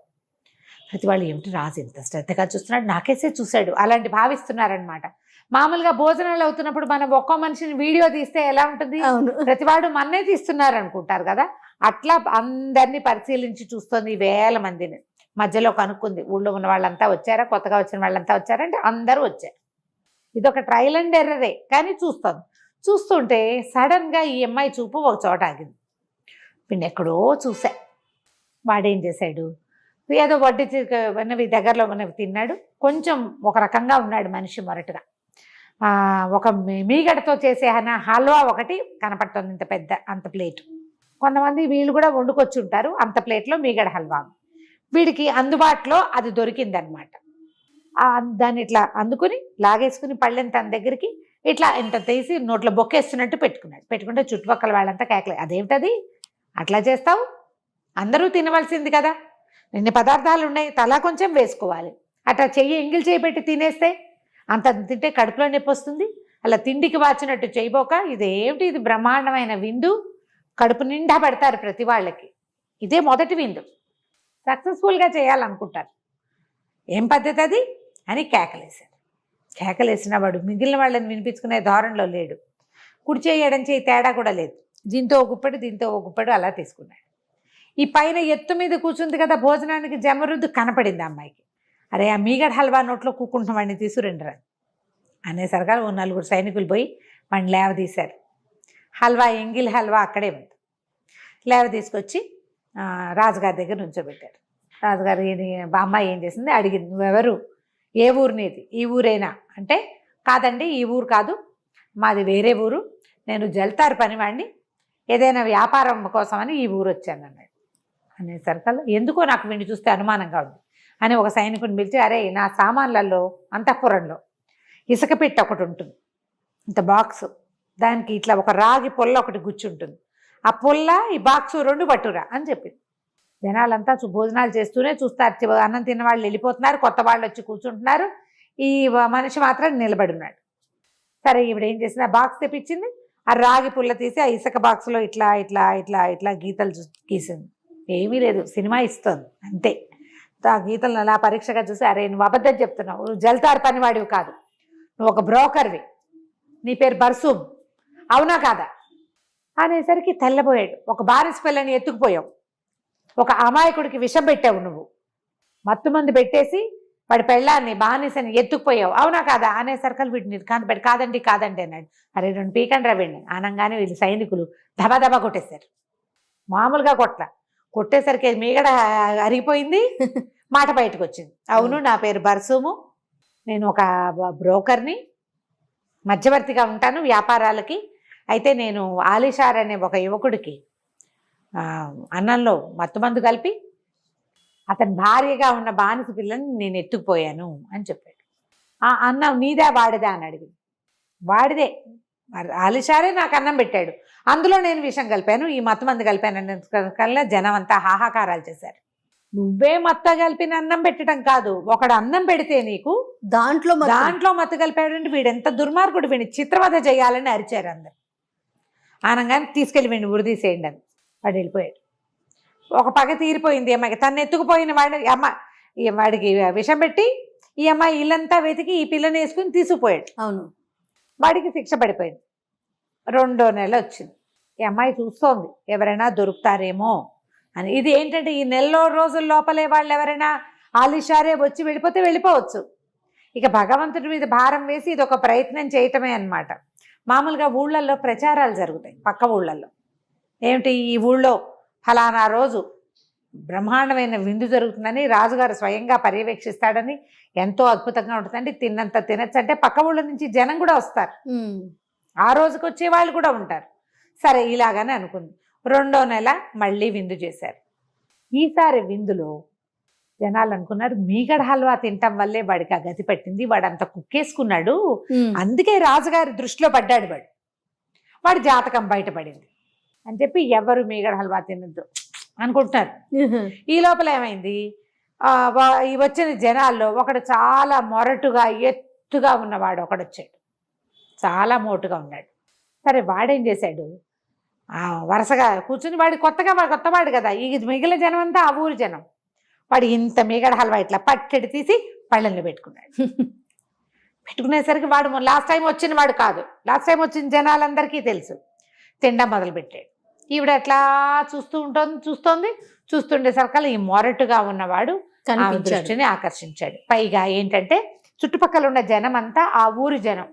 S3: ప్రతి వాళ్ళు ఏమిటి రాజు ఎంత శ్రద్ధగా చూస్తున్నాడు, నాకేసే చూశాడు అలాంటి భావిస్తున్నారనమాట. మామూలుగా భోజనాలు అవుతున్నప్పుడు మనం ఒక్కో మనిషిని వీడియో తీస్తే ఎలా ఉంటుంది, ప్రతివాడు మన్నే తీస్తున్నారు అనుకుంటారు కదా. అట్లా అందరినీ పరిశీలించి చూస్తుంది 1000 మందిని. మధ్యలో కనుక్కుంది, ఊళ్ళో ఉన్న వాళ్ళంతా వచ్చారా, కొత్తగా వచ్చిన వాళ్ళంతా వచ్చారంటే అందరూ వచ్చారు. ఇదొక ట్రయల్ అండ్ ఎర్రరే కానీ చూస్తుంది. చూస్తుంటే సడన్గా ఈ అమ్మాయి చూపు ఒక చోట ఆగింది. పిన్ ఎక్కడో చూసా. వాడేం చేశాడు, ఏదో వడ్డీ దగ్గరలో ఉన్నవి తిన్నాడు. కొంచెం ఒక రకంగా ఉన్నాడు మనిషి మొరటుగా. ఒక మీగడతో చేసే హల్వా ఒకటి కనపడుతుంది, ఇంత పెద్ద, అంత ప్లేటు. కొంతమంది వీళ్ళు కూడా వండుకొచ్చి ఉంటారు, అంత ప్లేట్లో మీగడ హల్వా. వీడికి అందుబాటులో అది దొరికిందనమాట. దాన్ని ఇట్లా అందుకుని లాగేసుకుని పళ్ళని తన దగ్గరికి ఇట్లా ఇంత తీసి నోట్లో బొక్కేస్తున్నట్టు పెట్టుకుంటే చుట్టుపక్కల వాళ్ళంతా కేకలేదు. అదేమిటది అట్లా చేస్తావు, అందరూ తినవలసింది కదా, ఇన్ని పదార్థాలు ఉన్నాయి, తలా కొంచెం వేసుకోవాలి. అట్లా ఎంగిల్ చేయి పెట్టి తినేస్తే అంత తింటే కడుపులో నొప్పి వస్తుంది. అలా తిండికి వాచినట్టు చేయబోక, ఇదేమిటి, ఇది బ్రహ్మాండమైన విందు, కడుపు నిండా పెడతారు ప్రతి వాళ్ళకి, ఇదే మొదటి విందు, సక్సెస్ఫుల్గా చేయాలనుకుంటారు, ఏం పద్ధతి అది అని కేకలేశారు. కేకలేసిన వాడు మిగిలిన వాళ్ళని వినిపించుకునే ధోరణిలో లేడు. కుడి చేయి ఎడం చేయి తేడా కూడా లేదు. దీంతో ఒక గుప్పెడు దీంతో ఒక గుప్పెడు అలా తీసుకున్నాడు. ఈ పైన ఎత్తు మీద కూర్చుంది కదా భోజనానికి జమరుద్దు, కనపడింది అమ్మాయికి. అరే, ఆ మీగడ హల్వా నోట్లో కూకుంటున్న వాడిని తీసుకురండిరా అనేసరిగా ఓ 4 సైనికులు పోయి వాడిని లేవదీశారు. హల్వా, ఎంగిల్ హల్వా అక్కడే ఉంది. తీసుకొచ్చి రాజుగారి దగ్గర నుంచోబెట్టారు. రాజుగారు అమ్మాయి ఏం చేసింది అడిగింది, నువ్వెవరు, ఏ ఊరు నీది, ఈ ఊరేనా అంటే, కాదండి ఈ ఊరు కాదు, మాది వేరే ఊరు, నేను జల్తారు పనివాడిని, ఏదైనా వ్యాపారం కోసమని ఈ ఊరు వచ్చాను అన్నాడు. అనేసరికల్లా ఎందుకో నాకు వీడిని చూస్తే అనుమానంగా ఉంది అని ఒక సైనికుని పిలిచి, అరే నా సామాన్లలో అంతఃపురంలో ఇసుక పెట్టి ఒకటి ఉంటుంది, ఇంత బాక్సు, దానికి ఇట్లా ఒక రాగి పొల్ల ఒకటి గుచ్చుంటుంది, ఆ పొల్ల ఈ బాక్సు 2 పట్టురా అని చెప్పింది. జనాలంతా భోజనాలు చేస్తూనే చూస్తారు, అన్నం తిన్న వాళ్ళు వెళ్ళిపోతున్నారు, కొత్త వాళ్ళు వచ్చి కూర్చుంటున్నారు, ఈ మనిషి మాత్రం నిలబడి ఉన్నాడు. సరే ఈవిడ ఏం చేసింది, ఆ బాక్స్ తెప్పించింది, ఆ రాగి పుల్ల తీసి ఆ ఇసుక బాక్స్లో ఇట్లా ఇట్లా ఇట్లా ఇట్లా గీతలు గీసింది. ఏమీ లేదు, సినిమా ఇస్తుంది అంతే. ఆ గీతలను అలా పరీక్షగా చూసి, అరే నువ్వు అబద్ధం చెప్తున్నావు, నువ్వు జల్తారు పనివాడివి కాదు, నువ్వు ఒక బ్రోకర్వి, నీ పేరు బర్సూమ్, అవునా కాదా అనేసరికి తెల్లబోయాడు. ఒక బానిస పిల్లని ఎత్తుకుపోయావు, ఒక అమాయకుడికి విషం పెట్టావు, నువ్వు మత్తుమంది పెట్టేసి వాడి పెళ్ళాన్ని బానిసని ఎత్తుకుపోయావు, అవునా కాదా అనేసరికి వీటిని కాంతపెట్టి కాదండి కాదండి అన్నాడు. అరే 2 పీకండి రావండి అనగానే వీళ్ళు సైనికులు దబా కొట్టేశారు. మామూలుగా కొట్టేసరికి మీగడ అరిగిపోయింది, మాట బయటకు వచ్చింది. అవును నా పేరు బర్సూము, నేను ఒక బ్రోకర్ని, మధ్యవర్తిగా ఉంటాను వ్యాపారాలకి. అయితే నేను ఆలిషార్ అనే ఒక యువకుడికి అన్నంలో మత్తుమందు కలిపి అతని భార్యగా ఉన్న బానిస పిల్లని నేను ఎత్తుకుపోయాను అని చెప్పాడు. ఆ అన్నం నీదా వాడిదా అని అడిగింది. వాడిదే, ఆలిషారే నాకు అన్నం పెట్టాడు, అందులో నేను విషం కలిపాను, ఈ మత్తుమందు కలిపాను కల్లా జనం అంతా హాహాకారాలు చేశారు. నువ్వే మత్త కలిపిన అన్నం పెట్టడం కాదు, ఒకడు అన్నం పెడితే నీకు దాంట్లో మత్తు కలిపాడు అంటే వీడెంత దుర్మార్గుడు, వీడిని చిత్రవధ చేయాలని అరిచారు అందరు. ఆనంగానే తీసుకెళ్ళి వీడిని ఉరిదీసేయండి అని వాడు వెళ్ళిపోయాడు. ఒక పగ తీరిపోయింది అమ్మాయికి, తను ఎత్తుకుపోయిన వాడికి విషం పెట్టి ఈ అమ్మాయి ఇల్లంతా వెతికి ఈ పిల్లని వేసుకుని తీసుకుపోయాడు.
S4: అవును,
S3: వాడికి శిక్ష పడిపోయింది. 2వ నెల వచ్చింది. ఈ అమ్మాయి చూస్తోంది ఎవరైనా దొరుకుతారేమో అని. ఇది ఏంటంటే ఈ నెలలో రోజుల లోపలే వాళ్ళు ఎవరైనా ఆలిషారే వచ్చి వెళ్ళిపోవచ్చు. ఇక భగవంతుడి మీద భారం వేసి ఇది ఒక ప్రయత్నం చేయటమే అన్నమాట. మామూలుగా ఊళ్ళల్లో ప్రచారాలు జరుగుతాయి, పక్క ఊళ్ళల్లో. ఏమిటి, ఈ ఊళ్ళో ఫలానా రోజు బ్రహ్మాండమైన విందు జరుగుతుందని రాజుగారు స్వయంగా పర్యవేక్షిస్తాడని, ఎంతో అద్భుతంగా ఉంటుందండి, తిన్నంత తినచ్చు అంటే పక్క ఊళ్ళ నుంచి జనం కూడా వస్తారు, ఆ రోజుకి వచ్చే వాళ్ళు కూడా ఉంటారు. సరే ఇలాగనే అనుకుంది. 2వ నెల మళ్ళీ విందు చేశారు. ఈసారి విందులో జనాలు అనుకున్నారు మీగడ హల్వా తినటం వల్లే వాడికి ఆ గతి పట్టింది, వాడు అంత కుక్కేసుకున్నాడు, అందుకే రాజుగారి దృష్టిలో పడ్డాడు వాడి జాతకం బయటపడింది అని చెప్పి ఎవరు మీగడ హల్వా తినద్దు అనుకుంటున్నారు. ఈ లోపల ఏమైంది, ఈ వచ్చిన జనాల్లో ఒకడు చాలా మొరటుగా ఎత్తుగా ఉన్నవాడు ఒకడు వచ్చాడు, చాలా మోటుగా ఉన్నాడు. సరే వాడేం చేశాడు, వరుసగా కూర్చుని వాడు కొత్తవాడు కదా, ఈ మిగిలిన జనం అంతా ఆ ఊరి జనం, వాడు ఇంత మీగడ హల్వా ఇట్లా పట్టెడి తీసి పళ్ళల్లో పెట్టుకున్నాడు. పెట్టుకునేసరికి వాడు లాస్ట్ టైం వచ్చిన వాడు కాదు, లాస్ట్ టైం వచ్చిన జనాలందరికీ తెలుసు. తినడం మొదలుపెట్టాడు. ఈవిడ అట్లా చూస్తుండేసరికి ఈ మొరటుగా ఉన్నవాడు దృష్టిని ఆకర్షించాడు. పైగా ఏంటంటే చుట్టుపక్కల ఉన్న జనం అంతా ఆ ఊరి జనం,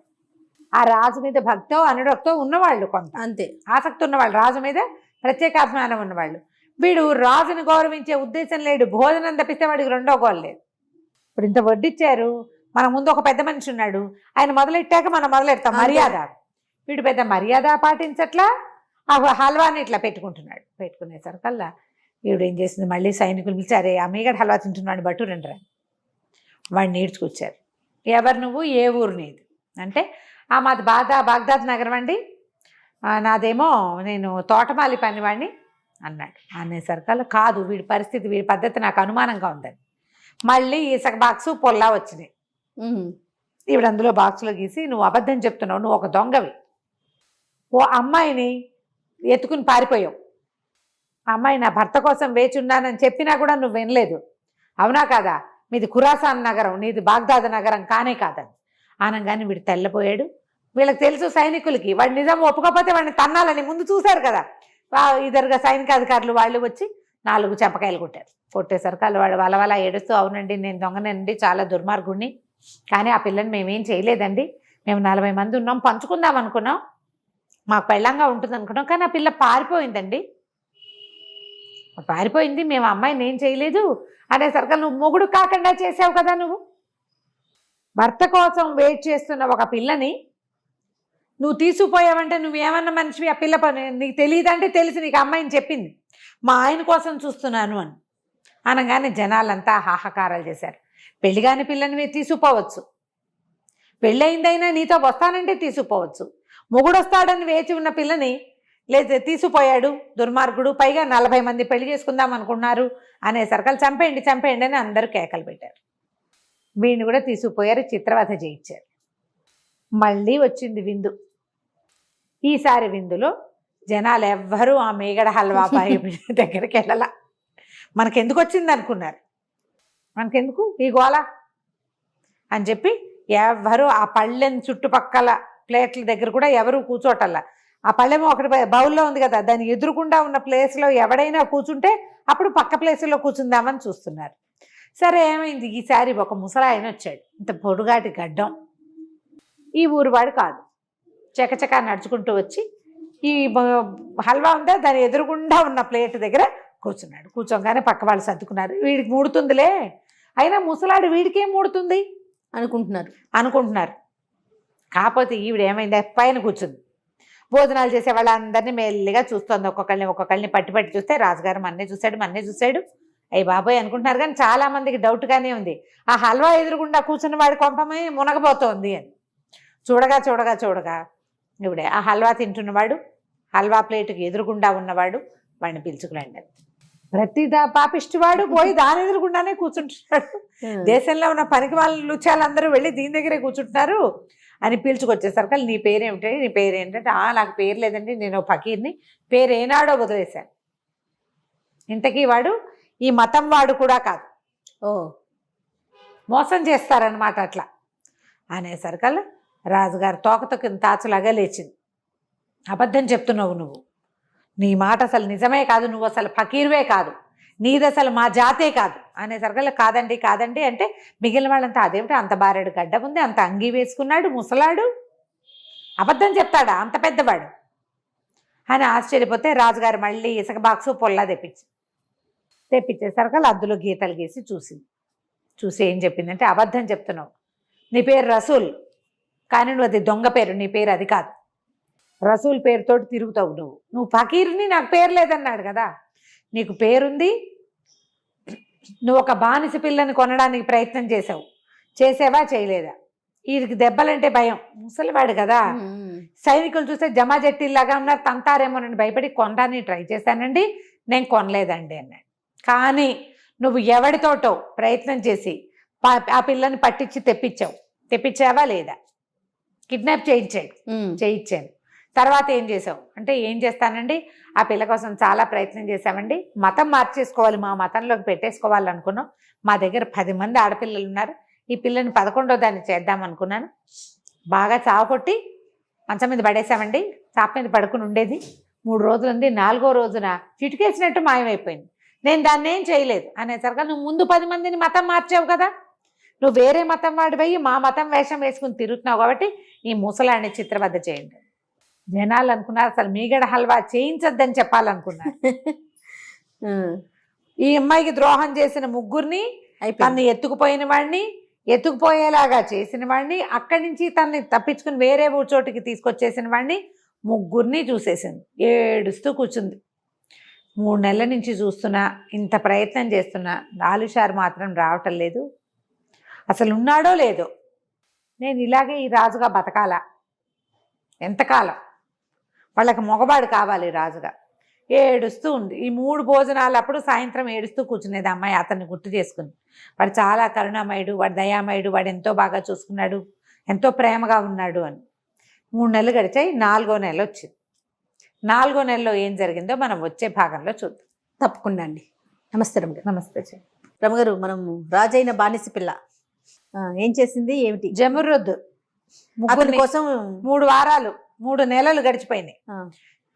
S3: ఆ రాజు మీద భక్తో అనురక్తో ఉన్నవాళ్ళు, కొంత అంతే ఆసక్తి ఉన్నవాళ్ళు, రాజు మీద ప్రత్యేకాభిమానం ఉన్నవాళ్ళు. వీడు రాజుని గౌరవించే ఉద్దేశం లేడు, భోజనం తప్పిస్తే వాడికి 2వ గోల్ లేదు. ఇప్పుడు ఇంత వడ్డిచ్చారు, మన ముందు ఒక పెద్ద మనిషి ఉన్నాడు, ఆయన మొదలెట్టాక మనం మొదలెడతాం మర్యాద. వీడు పెద్ద మర్యాద పాటించట్లా, ఆ హల్వాని ఇట్లా పెట్టుకుంటున్నాడు. పెట్టుకునేసరికల్లా వీడు ఏం చేసింది, మళ్ళీ సైనికులు పిలిచారే ఆ మీగడ హల్వా తింటున్నాడు బట్టు రండి వాడిని ఈడ్చుకొచ్చారు. ఎవరు నువ్వు, ఏ ఊరు నీది అంటే, మాది బాగ్దాద్ నగరం అండి, నాదేమో నేను తోటమాలి పనివాడిని అన్నాడు. అనేసరికల్లా కాదు, వీడి పరిస్థితి వీడి పద్ధతి నాకు అనుమానంగా ఉందని మళ్ళీ ఇసుక బాక్సు పొల్లా వచ్చినాయి. ఈవిడ అందులో బాక్సులో గీసి, నువ్వు అబద్ధం చెప్తున్నావు, నువ్వు ఒక దొంగవి, ఓ అమ్మాయిని ఎత్తుకుని పారిపోయావు, ఆ అమ్మాయి నా భర్త కోసం వేచి ఉన్నానని చెప్పినా కూడా నువ్వు వినలేదు, అవునా కాదా, మీది ఖురాసాన్ నగరం, నీది బాగ్దాద్ నగరం కానే కాదని అనగానే వీడు తెల్లపోయాడు. వీళ్ళకి తెలుసు సైనికులకి, వాడు నిజం ఒప్పుకోకపోతే వాడిని తన్నాలని ముందు చూశారు కదా, ఇద్దరుగా సైనిక అధికారులు వాళ్ళు వచ్చి 4 చెంపకాయలు కొట్టేసరికి వాడు వలవలా ఏడుస్తూ, అవునండి నేను దొంగనండి, చాలా దుర్మార్గుడిని, కానీ ఆ పిల్లని మేమేం చేయలేదండి, మేము 40 మంది ఉన్నాం, పంచుకుందాం అనుకున్నాం, మాకు పెళ్ళంగా ఉంటుంది అనుకున్నాం. కానీ ఆ పిల్ల పారిపోయిందండి. పారిపోయింది. మేము అమ్మాయిని ఏం చేయలేదు అనేసరికి నువ్వు మొగుడు కాకుండా చేసావు కదా, నువ్వు భర్త కోసం వెయిట్ చేస్తున్న ఒక పిల్లని నువ్వు తీసుకుపోయావంటే నువ్వేమన్నా మనిషివి? ఆ పిల్ల పని నీకు తెలియదంటే తెలిసి నీకు అమ్మాయిని చెప్పింది, మా ఆయన కోసం చూస్తున్నాను అని అనగానే జనాలంతా హాహాకారాలు చేశారు. పెళ్లి కాని పిల్లని మీరు తీసుకుపోవచ్చు, పెళ్ళయిందైనా నీతో వస్తానంటే తీసుకుపోవచ్చు, మొగుడు వస్తాడని వేచి ఉన్న పిల్లని లేదు తీసుకుపోయాడు దుర్మార్గుడు, పైగా 40 మంది పెళ్లి చేసుకుందాం అనుకున్నారు అనేసరికి చంపేయండి చంపేయండి అని అందరూ కేకలు పెట్టారు. వీడిని కూడా తీసుకుపోయారు, చిత్రవధ చేయించారు. మళ్ళీ వచ్చింది విందు. ఈసారి విందులో జనాలు ఎవ్వరూ ఆ మేగడ హల్వా పాయి దగ్గరికి వెళ్ళాల. మనకెందుకు వచ్చింది అనుకున్నారు, మనకెందుకు ఈ గోళ అని చెప్పి ఎవ్వరూ ఆ పళ్ళెం చుట్టుపక్కల ప్లేట్ల దగ్గర కూడా ఎవరు కూర్చోటల్లా. ఆ పళ్ళెం ఒకటి బౌల్లో ఉంది కదా, దాని ఎదురుకుండా ఉన్న ప్లేస్లో ఎవడైనా కూర్చుంటే అప్పుడు పక్క ప్లేసులో కూర్చుందామని చూస్తున్నారు. సరే ఏమైంది, ఈసారి ఒక ముసలాయన వచ్చాడు, ఇంత పొడుగాటి గడ్డం, ఈ ఊరువాడు కాదు. చకచకా నడుచుకుంటూ వచ్చి ఈ హల్వా ఉందా దాని ఎదురుగుండా ఉన్న ప్లేట్ దగ్గర కూర్చున్నాడు. కూర్చోగానే పక్క వాళ్ళు సర్దుకున్నారు, వీడికి మూడుతుందిలే, అయినా ముసలాడు వీడికేం మూడుతుంది అనుకుంటున్నారు. కాకపోతే ఈవిడ ఏమైంది, పైన కూర్చుంది. భోజనాలు చేసే వాళ్ళందరినీ మెల్లిగా చూస్తుంది, ఒక్కొక్కరిని పట్టి పట్టి చూస్తే రాజుగారు మన్నే చూశాడు అయ్యి బాబోయ్ అనుకుంటున్నారు. కానీ చాలా మందికి డౌట్గానే ఉంది, ఆ హల్వా ఎదురుగుండా కూర్చున్న వాడి కొంపమే మునగబోతోంది అని. చూడగా ఇవిడే ఆ హల్వా తింటున్నవాడు, హల్వా ప్లేటుకి ఎదురుగుండా ఉన్నవాడు, వాడిని పిలుచుకురండి. ప్రతిదా పాపిష్టివాడు పోయి దాని ఎదురుగుండానే కూర్చుంటున్నాడు. దేశంలో ఉన్న పనికి వాళ్ళ లుచాలందరూ వెళ్ళి దీని దగ్గరే కూర్చుంటున్నారు అని పిలుచుకొచ్చేసరికి నీ పేరేంటంటే నాకు పేరు లేదండి, నేను ఫకీర్ని, పేరు ఏనాడో వదిలేశాను. ఇంతకీ వాడు ఈ మతం వాడు కూడా కాదు, మోసం చేస్తారనమాట అట్లా అనేసరికల్లా రాజుగారు తోకతో కింద తాచులాగా లేచింది. అబద్ధం చెప్తున్నావు నువ్వు, నీ మాట అసలు నిజమే కాదు, నువ్వు అసలు ఫకీర్వే కాదు, నీది అసలు మా జాతే కాదు అనేసరికల్లా కాదండి అంటే మిగిలిన వాళ్ళంతా అదేమిటి అంత బారెడు గడ్డ ఉంది, అంత అంగీ వేసుకున్నాడు, ముసలాడు, అబద్ధం చెప్తాడా అంత పెద్దవాడు అని ఆశ్చర్యపోతే రాజుగారు మళ్ళీ ఇసుక బాక్సు పొల్లా తెప్పించేసరికి అందులో గీతలు గీసి చూసి ఏం చెప్పిందంటే, అబద్ధం చెప్తున్నావు, నీ పేరు రసూల్, కానీ నువ్వు అది దొంగ పేరు, నీ పేరు అది కాదు, రసూల్ పేరుతోటి తిరుగుతావు నువ్వు ఫకీర్ని, నాకు పేరు లేదన్నాడు కదా, నీకు పేరుంది, నువ్వు ఒక బానిస పిల్లని కొనడానికి ప్రయత్నం చేసావా చేయలేదా? వీరికి దెబ్బలంటే భయం, ముసలివాడు కదా, సైనికులు చూస్తే జమాజట్టిలాగా ఉన్నారు, తంతారేమోనని భయపడి కొనడానికి ట్రై చేశానండి, నేను కొనలేదండి అన్నాడు. కానీ నువ్వు ఎవడితోటో ప్రయత్నం చేసి ఆ పిల్లని పట్టించి తెప్పించావా లేదా? కిడ్నాప్ చేయించాను. తర్వాత ఏం చేసావు అంటే, ఏం చేస్తానండి, ఆ పిల్ల కోసం చాలా ప్రయత్నం చేశామండి, మతం మార్చేసుకోవాలి, మా మతంలోకి పెట్టేసుకోవాలనుకున్నాం, మా దగ్గర 10 మంది ఆడపిల్లలు ఉన్నారు, ఈ పిల్లని 11వ దాన్ని చేద్దాం అనుకున్నాను, బాగా చావకొట్టి మంచం మీద పడేసామండి, చాప మీద పడుకుని ఉండేది, 3 రోజులు ఉంది, 4వ రోజున చిటికేసినట్టు మాయమైపోయింది, నేను దాన్ని ఏం చేయలేదు అనేసరికి నువ్వు ముందు 10 మందిని మతం మార్చావు కదా, నువ్వు వేరే మతం వాడిపోయి మా మతం వేషం వేసుకుని తిరుగుతున్నావు కాబట్టి ఈ ముసలాన్ని చిత్రవధ చేయండి. జనాలు అనుకున్నారు అసలు మీగడ హల్వా చేయించొద్దని చెప్పాలనుకున్నారు. ఈ అమ్మాయికి ద్రోహం చేసిన ముగ్గురిని, తన్ని ఎత్తుకుపోయిన వాడిని, ఎత్తుకుపోయేలాగా చేసిన వాడిని, అక్కడి నుంచి తనని తప్పించుకుని వేరే చోటికి తీసుకొచ్చేసిన వాడిని, ముగ్గురిని చూసేసింది. ఏడుస్తూ కూర్చుంది. 3 నెలల నుంచి చూస్తున్నా, ఇంత ప్రయత్నం చేస్తున్నా, నాలుషారు మాత్రం రావటం లేదు, అసలు ఉన్నాడో లేదో, నేను ఇలాగే ఈ రాజుగా బతకాలా ఎంతకాలం, వాళ్ళకి మగవాడు కావాలి రాజుగా. ఏడుస్తూ ఉంది. ఈ 3 భోజనాలు అప్పుడు సాయంత్రం ఏడుస్తూ కూర్చునేది అమ్మాయి, అతన్ని గుర్తు చేసుకుని, వాడు చాలా కరుణామయుడు, వాడు దయామయుడు, వాడు ఎంతో బాగా చూసుకున్నాడు, ఎంతో ప్రేమగా ఉన్నాడు అని. 3 నెలలు గడిచాయి. 4వ నెల వచ్చింది. 4వ నెలలో ఏం జరిగిందో మనం వచ్చే భాగంలో చూద్దాం.
S4: తప్పకుండా అండి. నమస్తే రమగారు.
S3: నమస్తే
S4: రమగారు, మనం రాజైన బానిస పిల్ల ఏం చేసింది ఏమిటి?
S3: జమురుద్
S4: అతని కోసం
S3: 3 వారాలు 3 నెలలు గడిచిపోయినాయి.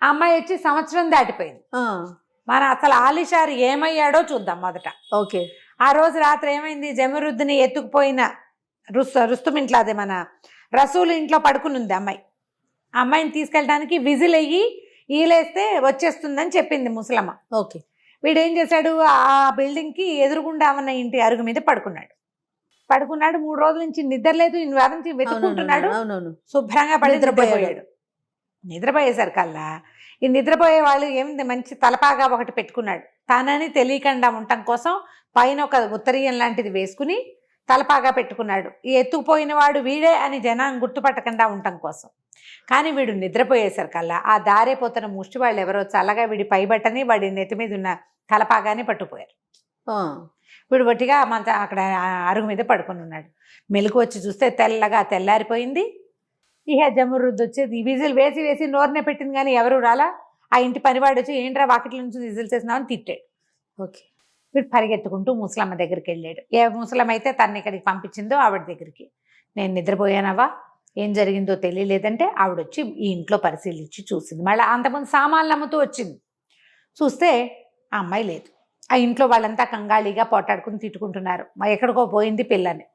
S3: ఆ అమ్మాయి వచ్చి సంవత్సరం దాటిపోయింది. మన అసలు ఆలిషారు ఏమయ్యాడో చూద్దాం మొదట.
S4: ఓకే.
S3: ఆ రోజు రాత్రి ఏమైంది, జమురుద్ని ఎత్తుకుపోయిన రుస్తుమింట్లా, అదే మన రసూలు ఇంట్లో పడుకుని ఉంది అమ్మాయి. అమ్మాయిని తీసుకెళ్ళడానికి విజిల్ అయ్యి ఈలేస్తే వచ్చేస్తుందని చెప్పింది ముసలమ్మ.
S4: ఓకే.
S3: వీడు ఏం చేశాడు, ఆ బిల్డింగ్కి ఎదురుగుండా ఉన్న ఇంటి అరుగు మీద పడుకున్నాడు. 3 రోజుల నుంచి నిద్ర లేదు, నుంచి వెతుక్కుంటున్నాడు.
S4: అవునవును.
S3: శుభ్రంగా పడి నిద్రపోయాడు. నిద్రపోయేసరికల్లా ఈ నిద్రపోయే వాళ్ళు ఏమిటి, మంచి తలపాగా ఒకటి పెట్టుకున్నాడు. తానని తెలియకుండా ఉండటం కోసం పైన ఒక ఉత్తరీయం లాంటిది వేసుకుని తలపాగా పెట్టుకున్నాడు. ఈ ఎత్తుకుపోయిన వాడు వీడే అని జనం గుర్తుపట్టకుండా ఉండటం కోసం. కానీ వీడు నిద్రపోయేసరికల్లా ఆ దారైపోతున్న ముష్టి వాళ్ళు ఎవరో చల్లగా వీడి పైబట్టని వాడి నెత్తి మీద ఉన్న తలపాగాని పట్టుకుపోయారు. వీడు ఒట్టిగా అక్కడ అరుగు మీద పడుకుని ఉన్నాడు. మెలకు వచ్చి చూస్తే తెల్లారిపోయింది. ఇహ జమురుద్దు వచ్చేది విజిల్ వేసి వేసి నోరునే పెట్టింది, కానీ ఎవరు రాలా. ఆ ఇంటి పనివాడు వచ్చి ఏంట్రా వాకిట్ల నుంచి విజిల్ చేసినామని తిట్టాడు.
S4: ఓకే.
S3: వీడు పరిగెత్తుకుంటూ ముసలమ్మ దగ్గరికి వెళ్ళాడు. ఏ ముసలమ్మ అయితే తను ఇక్కడికి పంపించిందో ఆవిడ దగ్గరికి. నేను నిద్రపోయానవా, ఏం జరిగిందో తెలియలేదంటే ఆవిడ వచ్చి ఈ ఇంట్లో పరిశీలించి చూసింది. మళ్ళీ అంతకుముందు సామాన్లు అమ్ముతూ వచ్చింది. చూస్తే ఆ అమ్మాయి లేదు. ఆ ఇంట్లో వాళ్ళంతా కంగాళీగా పోటాడుకుని తిట్టుకుంటున్నారు. ఎక్కడికో పోయింది పిల్లని.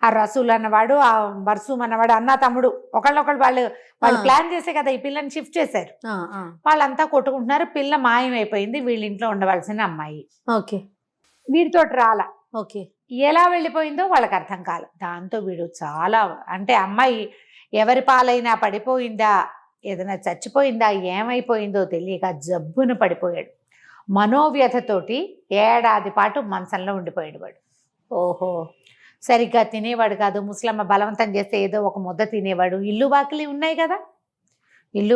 S3: ఆ రసూల్ అన్నవాడు, ఆ బర్సూమ్ అన్నవాడు, అన్న తమ్ముడు ఒకళ్ళొకళ్ళు వాళ్ళు ప్లాన్ చేసే కదా ఈ పిల్లని షిఫ్ట్ చేశారు. వాళ్ళంతా కొట్టుకుంటున్నారు. పిల్ల మాయమైపోయింది. వీళ్ళ ఇంట్లో ఉండవలసిన అమ్మాయి.
S4: ఓకే.
S3: వీడితోటి రాలా.
S4: ఓకే.
S3: ఎలా వెళ్ళిపోయిందో వాళ్ళకి అర్థం కాలే. దాంతో వీడు చాలా, అంటే అమ్మాయి ఎవరి పాలైనా పడిపోయిందా, ఏదైనా చచ్చిపోయిందా, ఏమైపోయిందో తెలియక జబ్బున పడిపోయాడు. మనోవ్యధతోటి 1 ఏడాది పాటు మంచంలో ఉండిపోయాడు వాడు. ఓహో. సరిగ్గా తినేవాడు కాదు. ముసలమ్మ బలవంతం చేస్తే ఏదో ఒక ముద్ద తినేవాడు. ఇల్లు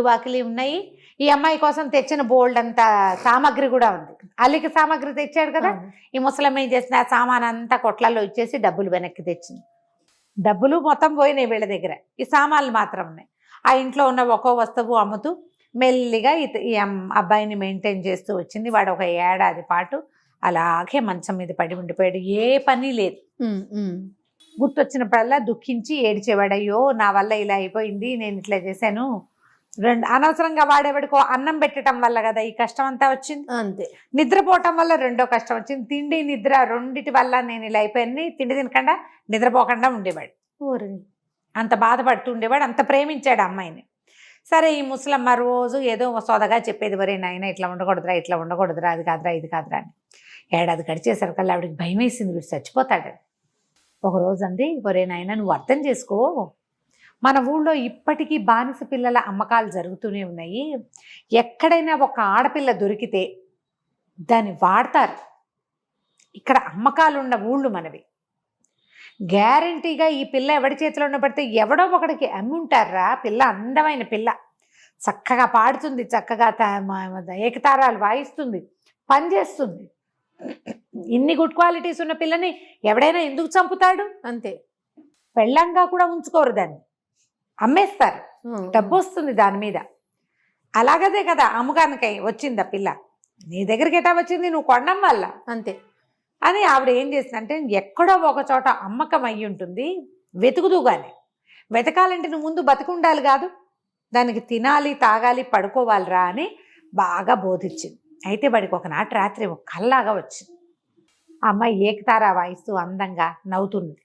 S3: వాకిలి ఉన్నాయి. ఈ అమ్మాయి కోసం తెచ్చిన బోల్డ్ అంత సామాగ్రి కూడా ఉంది. అల్లికి సామాగ్రి తెచ్చాడు కదా. ఈ ముసలమ్మ ఏం చేసిన ఆ సామాన్ అంతా కొట్లలో ఇచ్చేసి డబ్బులు వెనక్కి తెచ్చింది. డబ్బులు మొత్తం పోయినాయి వీళ్ళ దగ్గర, ఈ సామాన్లు మాత్రం ఉన్నాయి. ఆ ఇంట్లో ఉన్న ఒక్కో వస్తువు అమ్ముతూ మెల్లిగా ఈ అబ్బాయిని మెయింటైన్ చేస్తూ వచ్చింది. వాడు 1 ఏడాది పాటు అలాగే మంచం మీద పడి ఉండిపోయాడు. ఏ పని లేదు. గుర్తొచ్చినప్పుడల్లా దుఃఖించి ఏడిచేవాడు. అయ్యో నా వల్ల ఇలా అయిపోయింది, నేను ఇట్లా చేశాను. అనవసరంగా వాడేవాడికో అన్నం పెట్టడం వల్ల కదా ఈ కష్టం అంతా వచ్చింది.
S4: అంతే.
S3: నిద్రపోవటం వల్ల రెండో కష్టం వచ్చింది. తిండి నిద్ర రెండిటి వల్ల నేను ఇలా అయిపోయాను. తిండి తినకుండా నిద్రపోకుండా ఉండేవాడు. అంత బాధపడుతూ ఉండేవాడు. అంత ప్రేమించాడు అమ్మాయిని. సరే, ఈ ముసలమ్మ రోజు ఏదో సోదగా చెప్పేది, వరే నాయన ఇట్లా ఉండకూడదురా, అది కాదురా, ఇది కాదురా అని. 1 ఏడాది గడిచేసరికల్లా ఆవిడకి భయం వేసింది, వీడు చచ్చిపోతాడని. ఒకరోజు అంది, వరే నాయన నువ్వు అర్థం చేసుకో, మన ఊళ్ళో ఇప్పటికీ బానిస పిల్లల అమ్మకాలు జరుగుతూనే ఉన్నాయి. ఎక్కడైనా ఒక ఆడపిల్ల దొరికితే దాన్ని వాడతారు. ఇక్కడ అమ్మకాలు ఉన్న ఊళ్ళు మనవి. గ్యారంటీగా ఈ పిల్ల ఎవడి చేతిలో ఉన్న పడితే ఎవడో ఒకడికి అమ్మి ఉంటారా. పిల్ల అందమైన పిల్ల, చక్కగా పాడుతుంది, చక్కగా ఏకతారాలు వాయిస్తుంది, పనిచేస్తుంది. ఇన్ని గుడ్ క్వాలిటీస్ ఉన్న పిల్లని ఎవడైనా ఎందుకు చంపుతాడు?
S4: అంతే.
S3: పెళ్ళంగా కూడా ఉంచుకోరు, దాన్ని అమ్మేస్తారు, డబ్బు వస్తుంది దాని మీద. అలాగదే కదా అమ్మకానికై వచ్చింది ఆ పిల్ల. నీ దగ్గరికి ఎటా వచ్చింది, నువ్వు కొనడం వల్ల.
S4: అంతే
S3: అని ఆవిడ ఏం చేసిందంటే, ఎక్కడో ఒక చోట అమ్మకం అయ్యి ఉంటుంది, వెతుకుదుగానే. వెతకాలంటే నువ్వు ముందు బతికుండాలి కాదు, దానికి తినాలి, తాగాలి, పడుకోవాలిరా అని బాగా బోధించింది. అయితే వాడికి ఒకనాటి రాత్రి ఒక కల్లాగా వచ్చింది. ఆ అమ్మాయి ఏకతారా వాయిస్తూ అందంగా నవ్వుతుంది.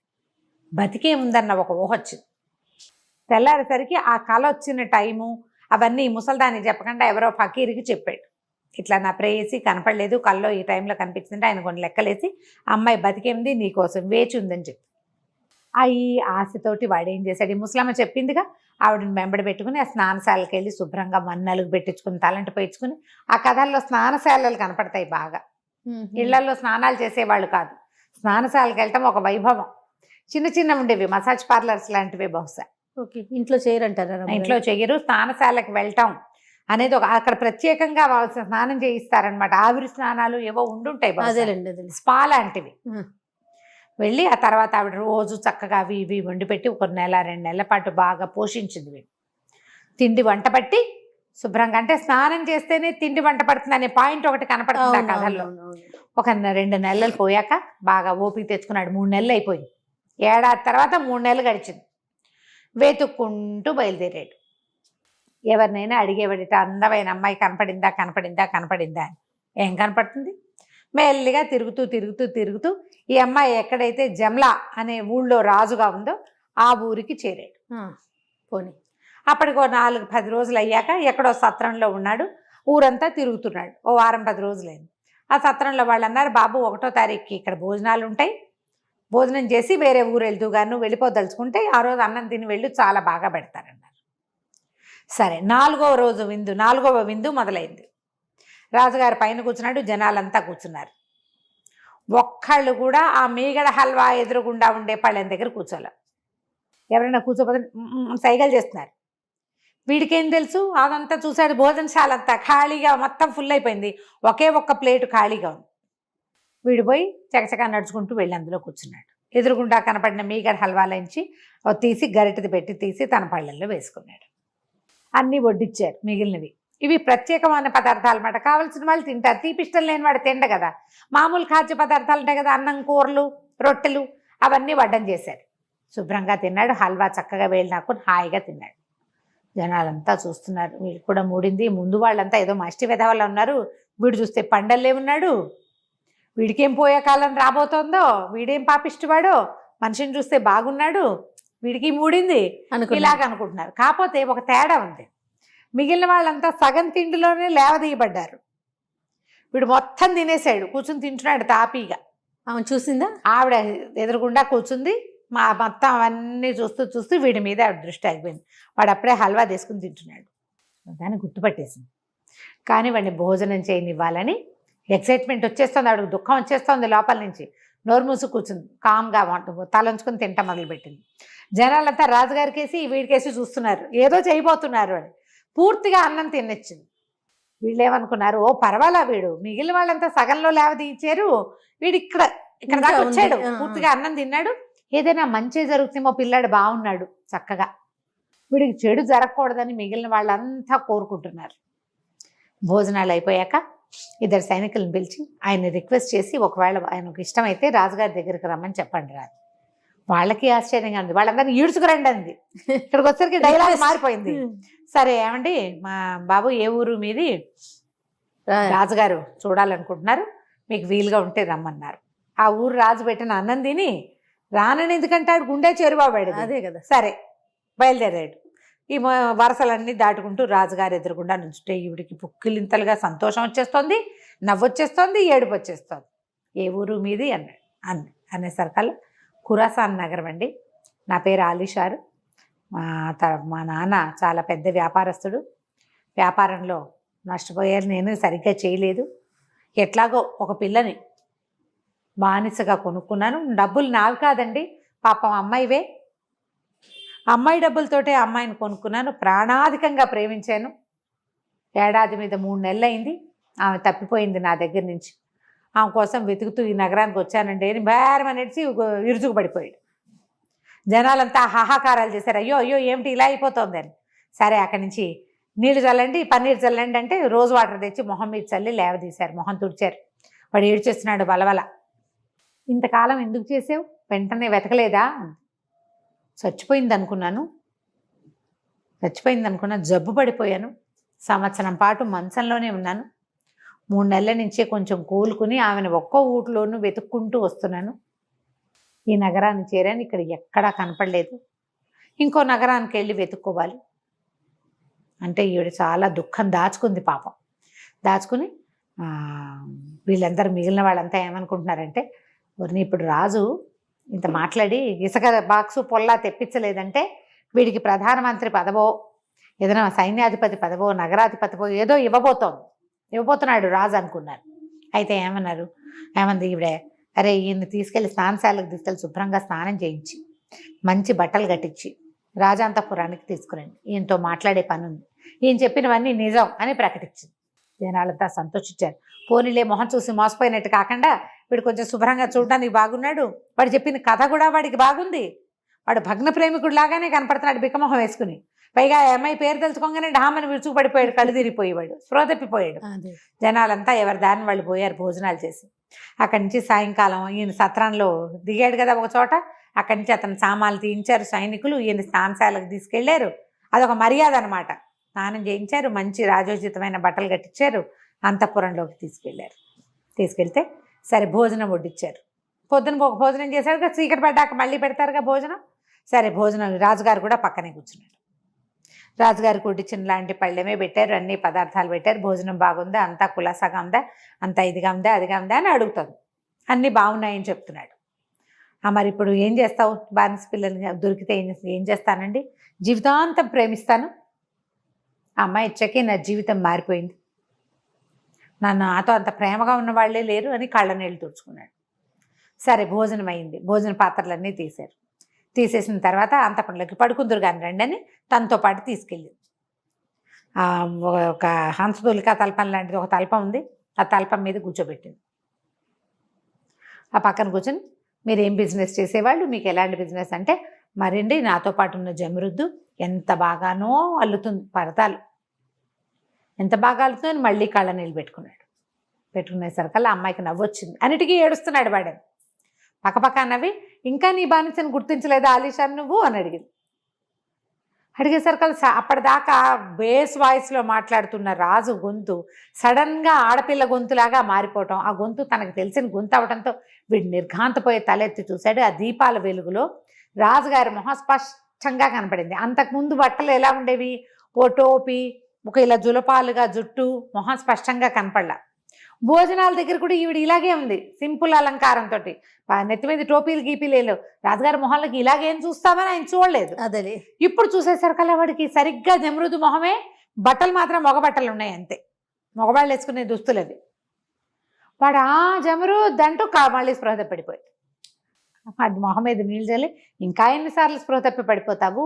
S3: బతికే ఉందన్న ఒక ఊహ వచ్చింది. తెల్లారేసరికి ఆ కళ వచ్చిన టైము అవన్నీ ముసల్దానికి చెప్పకుండా ఎవరో ఫకీరికి చెప్పాడు. ఇట్లా నా ప్రేయసి కనపడలేదు, కల్లో ఈ టైంలో కనిపించిందంటే ఆయన కొన్ని లెక్కలేసి అమ్మాయి బతికేంది, నీకోసం వేచి ఉందని చెప్పి. ఈ ఆశతోటి వాడు ఏం చేశాడు, ఈ ముసలమ్మ చెప్పిందిగా, ఆవిడని వెంబడి పెట్టుకుని ఆ స్నానశాలకి వెళ్ళి శుభ్రంగా మన్నలుగు పెట్టించుకుని తలంటి పోయించుకుని. ఆ కథల్లో స్నానశాలలు కనపడతాయి బాగా. ఇళ్లలో స్నానాలు చేసేవాళ్ళు కాదు, స్నానశాలకు వెళ్ళటం ఒక వైభవం. చిన్న చిన్న ఉండేవి మసాజ్ పార్లర్స్ లాంటివి బహుశా.
S4: ఓకే. ఇంట్లో చేయరంటారా?
S3: ఇంట్లో చెయ్యరు. స్నానశాలకు వెళ్ళటం అనేది అక్కడ ప్రత్యేకంగా స్నానం చేయిస్తారనమాట. ఆవిరి స్నానాలు ఏవో ఉండుంటాయి, స్పా లాంటివి. వెళ్ళి ఆ తర్వాత ఆవిడ రోజు చక్కగా అవి ఇవి వండి పెట్టి 1 నెల 2 నెలల పాటు బాగా పోషించింది. వీడు తిండి వంట పట్టి శుభ్రంగా, అంటే స్నానం చేస్తేనే తిండి వంట పడుతుంది అనే పాయింట్ ఒకటి కనపడుతుంది ఆ కథల్లో. 2 నెలలు పోయాక బాగా ఓపిక తెచ్చుకున్నాడు. 3 నెలలు అయిపోయింది. 1 ఏడాది తర్వాత 3 నెలలు గడిచింది. వెతుక్కుంటూ బయలుదేరాడు. ఎవరినైనా అడిగేవాడిట, అందమైన అమ్మాయి కనపడిందా అని. ఏం కనపడుతుంది? మెల్లిగా తిరుగుతూ ఈ అమ్మాయి ఎక్కడైతే జమ్లా అనే ఊళ్ళో రాజుగా ఉందో ఆ ఊరికి చేరాడు.
S4: పోనీ.
S3: అప్పటికో 4-10 రోజులు అయ్యాక ఎక్కడో సత్రంలో ఉన్నాడు. ఊరంతా తిరుగుతున్నాడు. ఓ వారం 10 రోజులైంది. ఆ సత్రంలో వాళ్ళు అన్నారు, బాబు 1వ తారీఖుకి ఇక్కడ భోజనాలు ఉంటాయి, భోజనం చేసి వేరే ఊరు వెళ్తూ గాను వెళ్ళిపోదలుచుకుంటే ఆ రోజు అన్నం తిని వెళ్ళు, చాలా బాగా పెడతారన్నారు. సరే 4వ విందు మొదలైంది. రాజుగారు పైన కూర్చున్నాడు, జనాలంతా కూర్చున్నారు. ఒక్కళ్ళు కూడా ఆ మీగడ హల్వా ఎదురుగుండా ఉండే పళ్ళెం దగ్గర కూర్చోలే. ఎవరైనా కూర్చోపోతే సైగలు చేస్తున్నారు. వీడికేం తెలుసు, అదంతా చూశాడు. భోజనశాల అంతా ఖాళీగా మొత్తం ఫుల్ అయిపోయింది. ఒకే ఒక్క ప్లేటు ఖాళీగా ఉంది. వీడు పోయి చకచకా నడుచుకుంటూ వెళ్ళి అందులో కూర్చున్నాడు. ఎదురుగుండా కనపడిన మీగడ హల్వాలోంచి తీసి గరిటెది పెట్టి తీసి తన పళ్ళల్లో వేసుకున్నాడు. అన్నీ వడ్డిచ్చారు మిగిలినవి. ఇవి ప్రత్యేకమైన పదార్థాలు అన్నమాట. కావాల్సిన వాళ్ళు తింటారు, తీపిష్టం లేని వాడు తిండ కదా. మామూలు ఖాద్య పదార్థాలు ఉంటాయి కదా, అన్నం, కూరలు, రొట్టెలు, అవన్నీ వడ్డం చేశారు. శుభ్రంగా తిన్నాడు. హల్వా చక్కగా వేలు నాకుని హాయిగా తిన్నాడు. జనాలంతా చూస్తున్నారు. వీడు కూడా మూడింది. ముందు వాళ్ళంతా ఏదో మష్టి వెధవలు ఉన్నారు. వీడు చూస్తే పండల్లే ఉన్నాడు. వీడికేం పోయే కాలం రాబోతోందో, వీడేం పాపిష్టివాడో, మనిషిని చూస్తే బాగున్నాడు, వీడికి మూడింది ఇలాగ అనుకుంటున్నారు. కాకపోతే ఒక తేడా ఉంది. మిగిలిన వాళ్ళంతా సగం తిండిలోనే లేవదీయబడ్డారు. వీడు మొత్తం తినేసాడు, కూర్చుని తింటున్నాడు తాపీగా.
S4: ఆమె చూసిందా?
S3: ఆవిడ ఎదురుగుండా కూర్చుంది. మొత్తం అవన్నీ చూస్తూ వీడి మీద ఆవిడ దృష్టి ఆగిపోయింది. వాడు అప్పుడే హల్వా తీసుకుని తింటున్నాడు. దాన్ని గుర్తుపట్టేసింది. కానీ వాడిని భోజనం చేయనివ్వాలని ఎక్సైట్మెంట్ వచ్చేస్తుంది. ఆవిడకి దుఃఖం వచ్చేస్తుంది లోపల నుంచి. నోరు మూసు కూర్చుంది. కామ్గా తలంచుకుని తింటా మొదలుపెట్టింది. జనాలంతా రాజుగారికేసి వీడికేసి చూస్తున్నారు, ఏదో చేయబోతున్నారు అని. పూర్తిగా అన్నం తినొచ్చింది. వీళ్ళేమనుకున్నారు, ఓ పర్వాలా, వీడు మిగిలిన వాళ్ళంతా సగంలో లేవదీయించారు, వీడు ఇక్కడ దాకా వచ్చాడు, పూర్తిగా అన్నం తిన్నాడు, ఏదైనా మంచి జరుగుతుందేమో, పిల్లాడు బాగున్నాడు చక్కగా, వీడికి చెడు జరగకూడదని మిగిలిన వాళ్ళంతా కోరుకుంటున్నారు. భోజనాలు అయిపోయాక 2 సైనికులను పిలిచి ఆయన్ని రిక్వెస్ట్ చేసి, ఒకవేళ ఆయనకు ఇష్టమైతే రాజుగారి దగ్గరికి రమ్మని చెప్పండి రాదు. వాళ్ళకి ఆశ్చర్యంగా ఉంది. వాళ్ళందరినీ ఈడ్చుకురండి అంది. ఇక్కడికి వచ్చేసరికి డైలాగ్ మారిపోయింది. సరే ఏమండి, మా బాబు ఏ ఊరు మీది, రాజుగారు చూడాలనుకుంటున్నారు, మీకు వీలుగా ఉంటే రమ్మన్నారు. ఆ ఊరు రాజు పెట్టిన అన్నం తిని రానని ఎందుకంటాడు, గుండె చెరువాడు.
S4: అదే కదా.
S3: సరే బయలుదేరాడు. ఈ వరసలన్నీ దాటుకుంటూ రాజుగారు ఎదురుగుండా నుంచుంటే ఈవిడికి పుక్కిలింతలుగా సంతోషం వచ్చేస్తుంది, నవ్వొచ్చేస్తుంది, ఏడుపు వచ్చేస్తుంది. ఏ ఊరు మీది అన్నాడు. అనేసరికల్లా ఖురాసాన్ నగరం అండి, నా పేరు ఆలీషారు, మా నాన్న చాలా పెద్ద వ్యాపారస్తుడు, వ్యాపారంలో నష్టపోయారు, నేను సరిగ్గా చేయలేదు, ఎట్లాగో ఒక పిల్లని బానిసగా కొనుక్కున్నాను, డబ్బులు నావి కాదండి, పాపం అమ్మాయివే, అమ్మాయి డబ్బులతోటే అమ్మాయిని కొనుక్కున్నాను, ప్రాణాధికంగా ప్రేమించాను, ఏడాది మీద 3 నెలలు అయింది, ఆమె తప్పిపోయింది నా దగ్గర నుంచి, ఆమె కోసం వెతుకుతూ ఈ నగరానికి వచ్చానండి అని బేరమనేసి ఇరుచుకు పడిపోయాడు. జనాలంతా హాహాకారాలు చేశారు, అయ్యో అయ్యో ఏమిటి ఇలా అయిపోతుంది అని. సరే అక్కడి నుంచి నీళ్లు చల్లండి, పన్నీరు చల్లండి అంటే రోజు వాటర్ తెచ్చి మొహం మీద చల్లి లేవదీశారు, మొహం తుడిచారు. వాడు ఏడ్చేస్తున్నాడు బలబల. ఇంతకాలం ఎందుకు చేసావు, వెంటనే వెతకలేదా? చచ్చిపోయింది అనుకున్నాను, జబ్బు పడిపోయాను, సంవత్సరం పాటు మంచంలోనే ఉన్నాను, 3 నెలల నుంచే కొంచెం కోలుకుని ఆమెను ఒక్కో ఊట్లోనూ వెతుక్కుంటూ వస్తున్నాను, ఈ నగరాన్ని చేరాను, ఇక్కడ ఎక్కడా కనపడలేదు, ఇంకో నగరానికి వెళ్ళి వెతుక్కోవాలి అంటే ఈవిడ చాలా దుఃఖం దాచుకుంది పాపం. దాచుకుని వీళ్ళందరూ మిగిలిన వాళ్ళంతా ఏమనుకుంటున్నారంటే, ఎవరిని ఇప్పుడు రాజు ఇంత మాట్లాడి ఇసుక బాక్సు పొల్లా తెప్పించలేదంటే వీడికి ప్రధానమంత్రి పదవో, ఏదైనా సైన్యాధిపతి పదవో, నగరాధిపతివో ఏదో ఇవ్వబోతున్నాడు రాజు అనుకున్నారు. అయితే ఏమంది ఈవిడే, అరే ఈయన్ని తీసుకెళ్ళి స్నానశాలకు తీసుకెళ్ళి శుభ్రంగా స్నానం చేయించి మంచి బట్టలు కట్టించి రాజాంతపురానికి తీసుకురండి, ఈయనతో మాట్లాడే పని ఉంది, ఈయన చెప్పినవన్నీ నిజం అని ప్రకటించింది. జనాలంతా సంతోషించారు. పోనీలే, మొహం చూసి మోసపోయినట్టు కాకుండా వీడు కొంచెం శుభ్రంగా చూడడానికి బాగున్నాడు, వాడు చెప్పిన కథ కూడా వాడికి బాగుంది, వాడు భగ్న ప్రేమికుడు లాగానే కనపడుతున్నాడు బిక్కమొహం వేసుకుని, పైగా అమ్మాయి పేరు తెలుసుకోగానే డామని విరుచుకు పడిపోయాడు, కళ్ళు తిరిగిపోయేవాడు, స్పృహ తప్పిపోయాడు. జనాలంతా ఎవరి దాన్ని వాళ్ళు పోయారు భోజనాలు చేసి. అక్కడి నుంచి సాయంకాలం ఈయన సత్రంలో దిగాడు కదా ఒక చోట, అక్కడి నుంచి అతను సామాన్లు తీయించారు సైనికులు, ఈయన స్నానశాలకు తీసుకెళ్లారు, అదొక మర్యాద అనమాట. స్నానం చేయించారు, మంచి రాజోచితమైన బట్టలు కట్టించారు, అంతఃపురంలోకి తీసుకెళ్తే సరే భోజనం వడ్డించారు. పొద్దున భోజనం చేశారు, చీకటి పడ్డాక మళ్ళీ పెడతారుగా భోజనం. సరే భోజనం రాజుగారు కూడా పక్కనే కూర్చున్నాడు. రాజుగారికి వడ్డించిన లాంటి పళ్ళెమే పెట్టారు, అన్ని పదార్థాలు పెట్టారు. భోజనం బాగుందా, అంతా కులాసాగా ఉందా, అంతా ఇదిగా ఉందా అదిగా ఉందా అని అడుగుతుంది. అన్నీ బాగున్నాయని చెప్తున్నాడు. మరి ఇప్పుడు ఏం చేస్తావు, బానిస పిల్లల్ని దొరికితే ఏం చేస్తానండి, జీవితాంతం ప్రేమిస్తాను. ఆ అమ్మాయి ఇచ్చకే నా జీవితం మారిపోయింది, నాతో అంత ప్రేమగా ఉన్న వాళ్ళే లేరు అని కళ్ళ నీళ్ళు తుడుచుకున్నాడు. సరే భోజనం అయింది. భోజన పాత్రలన్నీ తీసేసిన తర్వాత అంతపురంలోకి పడుకుందరు కానీ రండి అని తనతో పాటు తీసుకెళ్ళింది. ఒక హంసతూలిక తల్పం లాంటిది ఒక తల్పం ఉంది, ఆ తల్పం మీద కూర్చోబెట్టింది. ఆ పక్కన కూర్చొని మీరు ఏం బిజినెస్ చేసేవాళ్ళు, మీకు ఎలాంటి బిజినెస్ అంటే, మరండి నాతో పాటు ఉన్న జమరుద్దు ఎంత బాగానో అల్లుతుంది పరదాలు, ఎంత బాగా అల్లుతుందని మళ్ళీ కళ్ళ నీళ్ళు పెట్టుకునేసరికల్లా అమ్మాయికి నవ్వు వచ్చింది. అన్నిటికీ ఏడుస్తున్నాడు వాడని. పక్కపక్క నవ్వి, ఇంకా నీ బానిసని గుర్తించలేదా ఆలీషాన్ నువ్వు అని అడిగేసరికల్లా అప్పటిదాకా బేస్ వాయిస్లో మాట్లాడుతున్న రాజు గొంతు సడన్గా ఆడపిల్ల గొంతులాగా మారిపోవటం, ఆ గొంతు తనకు తెలిసిన గొంతు అవడంతో వీడు నిర్ఘాంతపోయి తలెత్తి చూశాడు. ఆ దీపాల వెలుగులో రాజుగారి మొహం స్పష్టంగా కనపడింది. అంతకుముందు బట్టలు ఎలా ఉండేవి, ఓ టోపీ, ఒక ఇలా జులపాలుగా జుట్టు, మొహం స్పష్టంగా కనపడలా. భోజనాల దగ్గర కూడా ఈవిడ ఇలాగే ఉంది, సింపుల్ అలంకారంతో, నెత్తి మీద టోపీలు గీపీలేవు. రాజుగారి మొహాలకి ఇలాగేం చూస్తామని ఆయన చూడలేదు.
S4: అదే
S3: ఇప్పుడు చూసేసరికల్లా వాడికి సరిగ్గా జమరుదు మొహమే, బట్టలు మాత్రం మగ బట్టలు ఉన్నాయి అంతే, మగవాళ్ళు వేసుకునే దుస్తులు అవి. వాడు జమరుద్ అంటూ మళ్ళీ స్పృహ తప్పిపోయాడు. అది మొహం మీద నీళ్ళు చల్లి, ఇంకా ఎన్నిసార్లు స్పృహ తప్పి పడిపోతావు,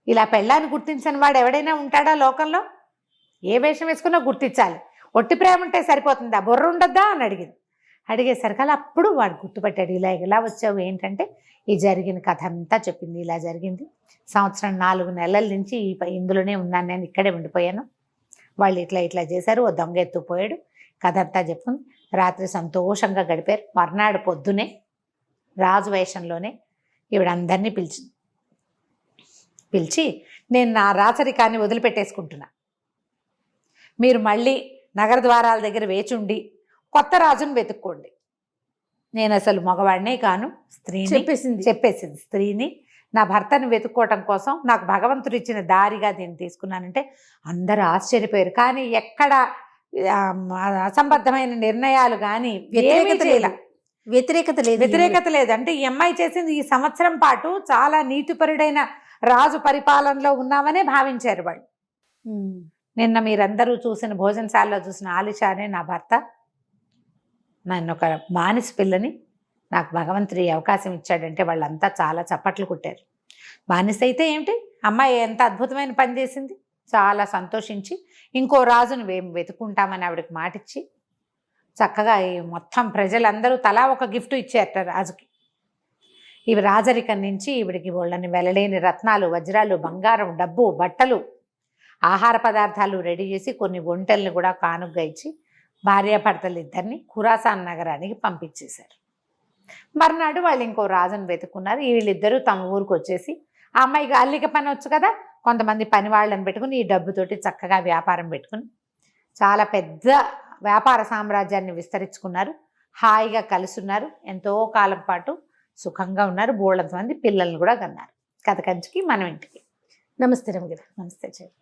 S3: ఇలా పెళ్ళాన్ని గుర్తించని వాడు ఎవడైనా ఉంటాడా లోకంలో, ఏ వేషం వేసుకున్నా గుర్తించాలి, ఒట్టి ప్రేమ ఉంటే సరిపోతుందా, బుర్ర ఉండద్దా అని అడిగేసరికి అప్పుడు వాడు గుర్తుపట్టాడు. ఇలా వచ్చావు ఏంటంటే, ఈ జరిగిన కథ అంతా చెప్పింది. ఇలా జరిగింది, సంవత్సరం 4 నెలల నుంచి ఇందులోనే ఉన్నాను, నేను ఇక్కడే ఉండిపోయాను, వాళ్ళు ఇట్లా చేశారు, ఓ దొంగ ఎత్తుపోయాడు, కథ అంతా చెప్పుకుంది. రాత్రి సంతోషంగా గడిపారు. మర్నాడు పొద్దునే రాజు వేషంలోనే ఈవిడందరినీ పిలిచి నేను నా రాచరికాన్ని వదిలిపెట్టేసుకుంటున్నా, మీరు మళ్ళీ నగర ద్వారాల దగ్గర వేచుండి కొత్త రాజును వెతుక్కోండి, నేను అసలు మగవాడినే కాను, స్త్రీని చెప్పేసింది. స్త్రీని, నా భర్తను వెతుక్కోవటం కోసం నాకు భగవంతుడు ఇచ్చిన దారిగా దీన్ని తీసుకున్నానంటే అందరూ ఆశ్చర్యపోయారు. కానీ ఎక్కడ అసంబద్ధమైన నిర్ణయాలు కానీ వ్యతిరేకత లేదు. అంటే ఈ అమ్మాయి చేసింది ఈ సంవత్సరం పాటు చాలా నీతిపరుడైన రాజు పరిపాలనలో ఉన్నామనే భావించారు వాళ్ళు. నిన్న మీరందరూ చూసిన భోజనశాలలో చూసిన ఆలిషానే నా భర్త, నన్ను ఒక బానిస పిల్లని నాకు భగవంతుడి అవకాశం ఇచ్చాడంటే వాళ్ళంతా చాలా చప్పట్లు కొట్టారు. బానిస అయితే ఏమిటి, అమ్మాయి ఎంత అద్భుతమైన పని చేసింది, చాలా సంతోషించి ఇంకో రాజును వెతుకుంటామని ఆవిడకి మాటిచ్చి చక్కగా మొత్తం ప్రజలందరూ తలా ఒక గిఫ్ట్ ఇచ్చారట రాజుకి. ఇవి రాజరికం నుంచి ఈవిడికి వాళ్ళని వెలలేని రత్నాలు, వజ్రాలు, బంగారం, డబ్బు, బట్టలు, ఆహార పదార్థాలు రెడీ చేసి కొన్ని ఒంటెల్ని కూడా కానుగ్గా ఇచ్చి భార్యాభర్తలు ఇద్దరిని ఖురాసాన్ నగరానికి పంపించేశారు. మర్నాడు వాళ్ళు ఇంకో రాజును వెతుకున్నారు. వీళ్ళిద్దరూ తమ ఊరికి వచ్చేసి, ఆ అమ్మాయికి అల్లిక పని వచ్చు కదా, కొంతమంది పని వాళ్ళని పెట్టుకుని ఈ డబ్బుతోటి చక్కగా వ్యాపారం పెట్టుకుని చాలా పెద్ద వ్యాపార సామ్రాజ్యాన్ని విస్తరించుకున్నారు. హాయిగా కలుసున్నారు, ఎంతో కాలం పాటు సుఖంగా ఉన్నారు. బోళ్ళంత మంది పిల్లల్ని కూడా కన్నారు. కథ కంచికి మనం ఇంటికి.
S4: నమస్తే రమగారు.
S3: నమస్తే చెల్లి.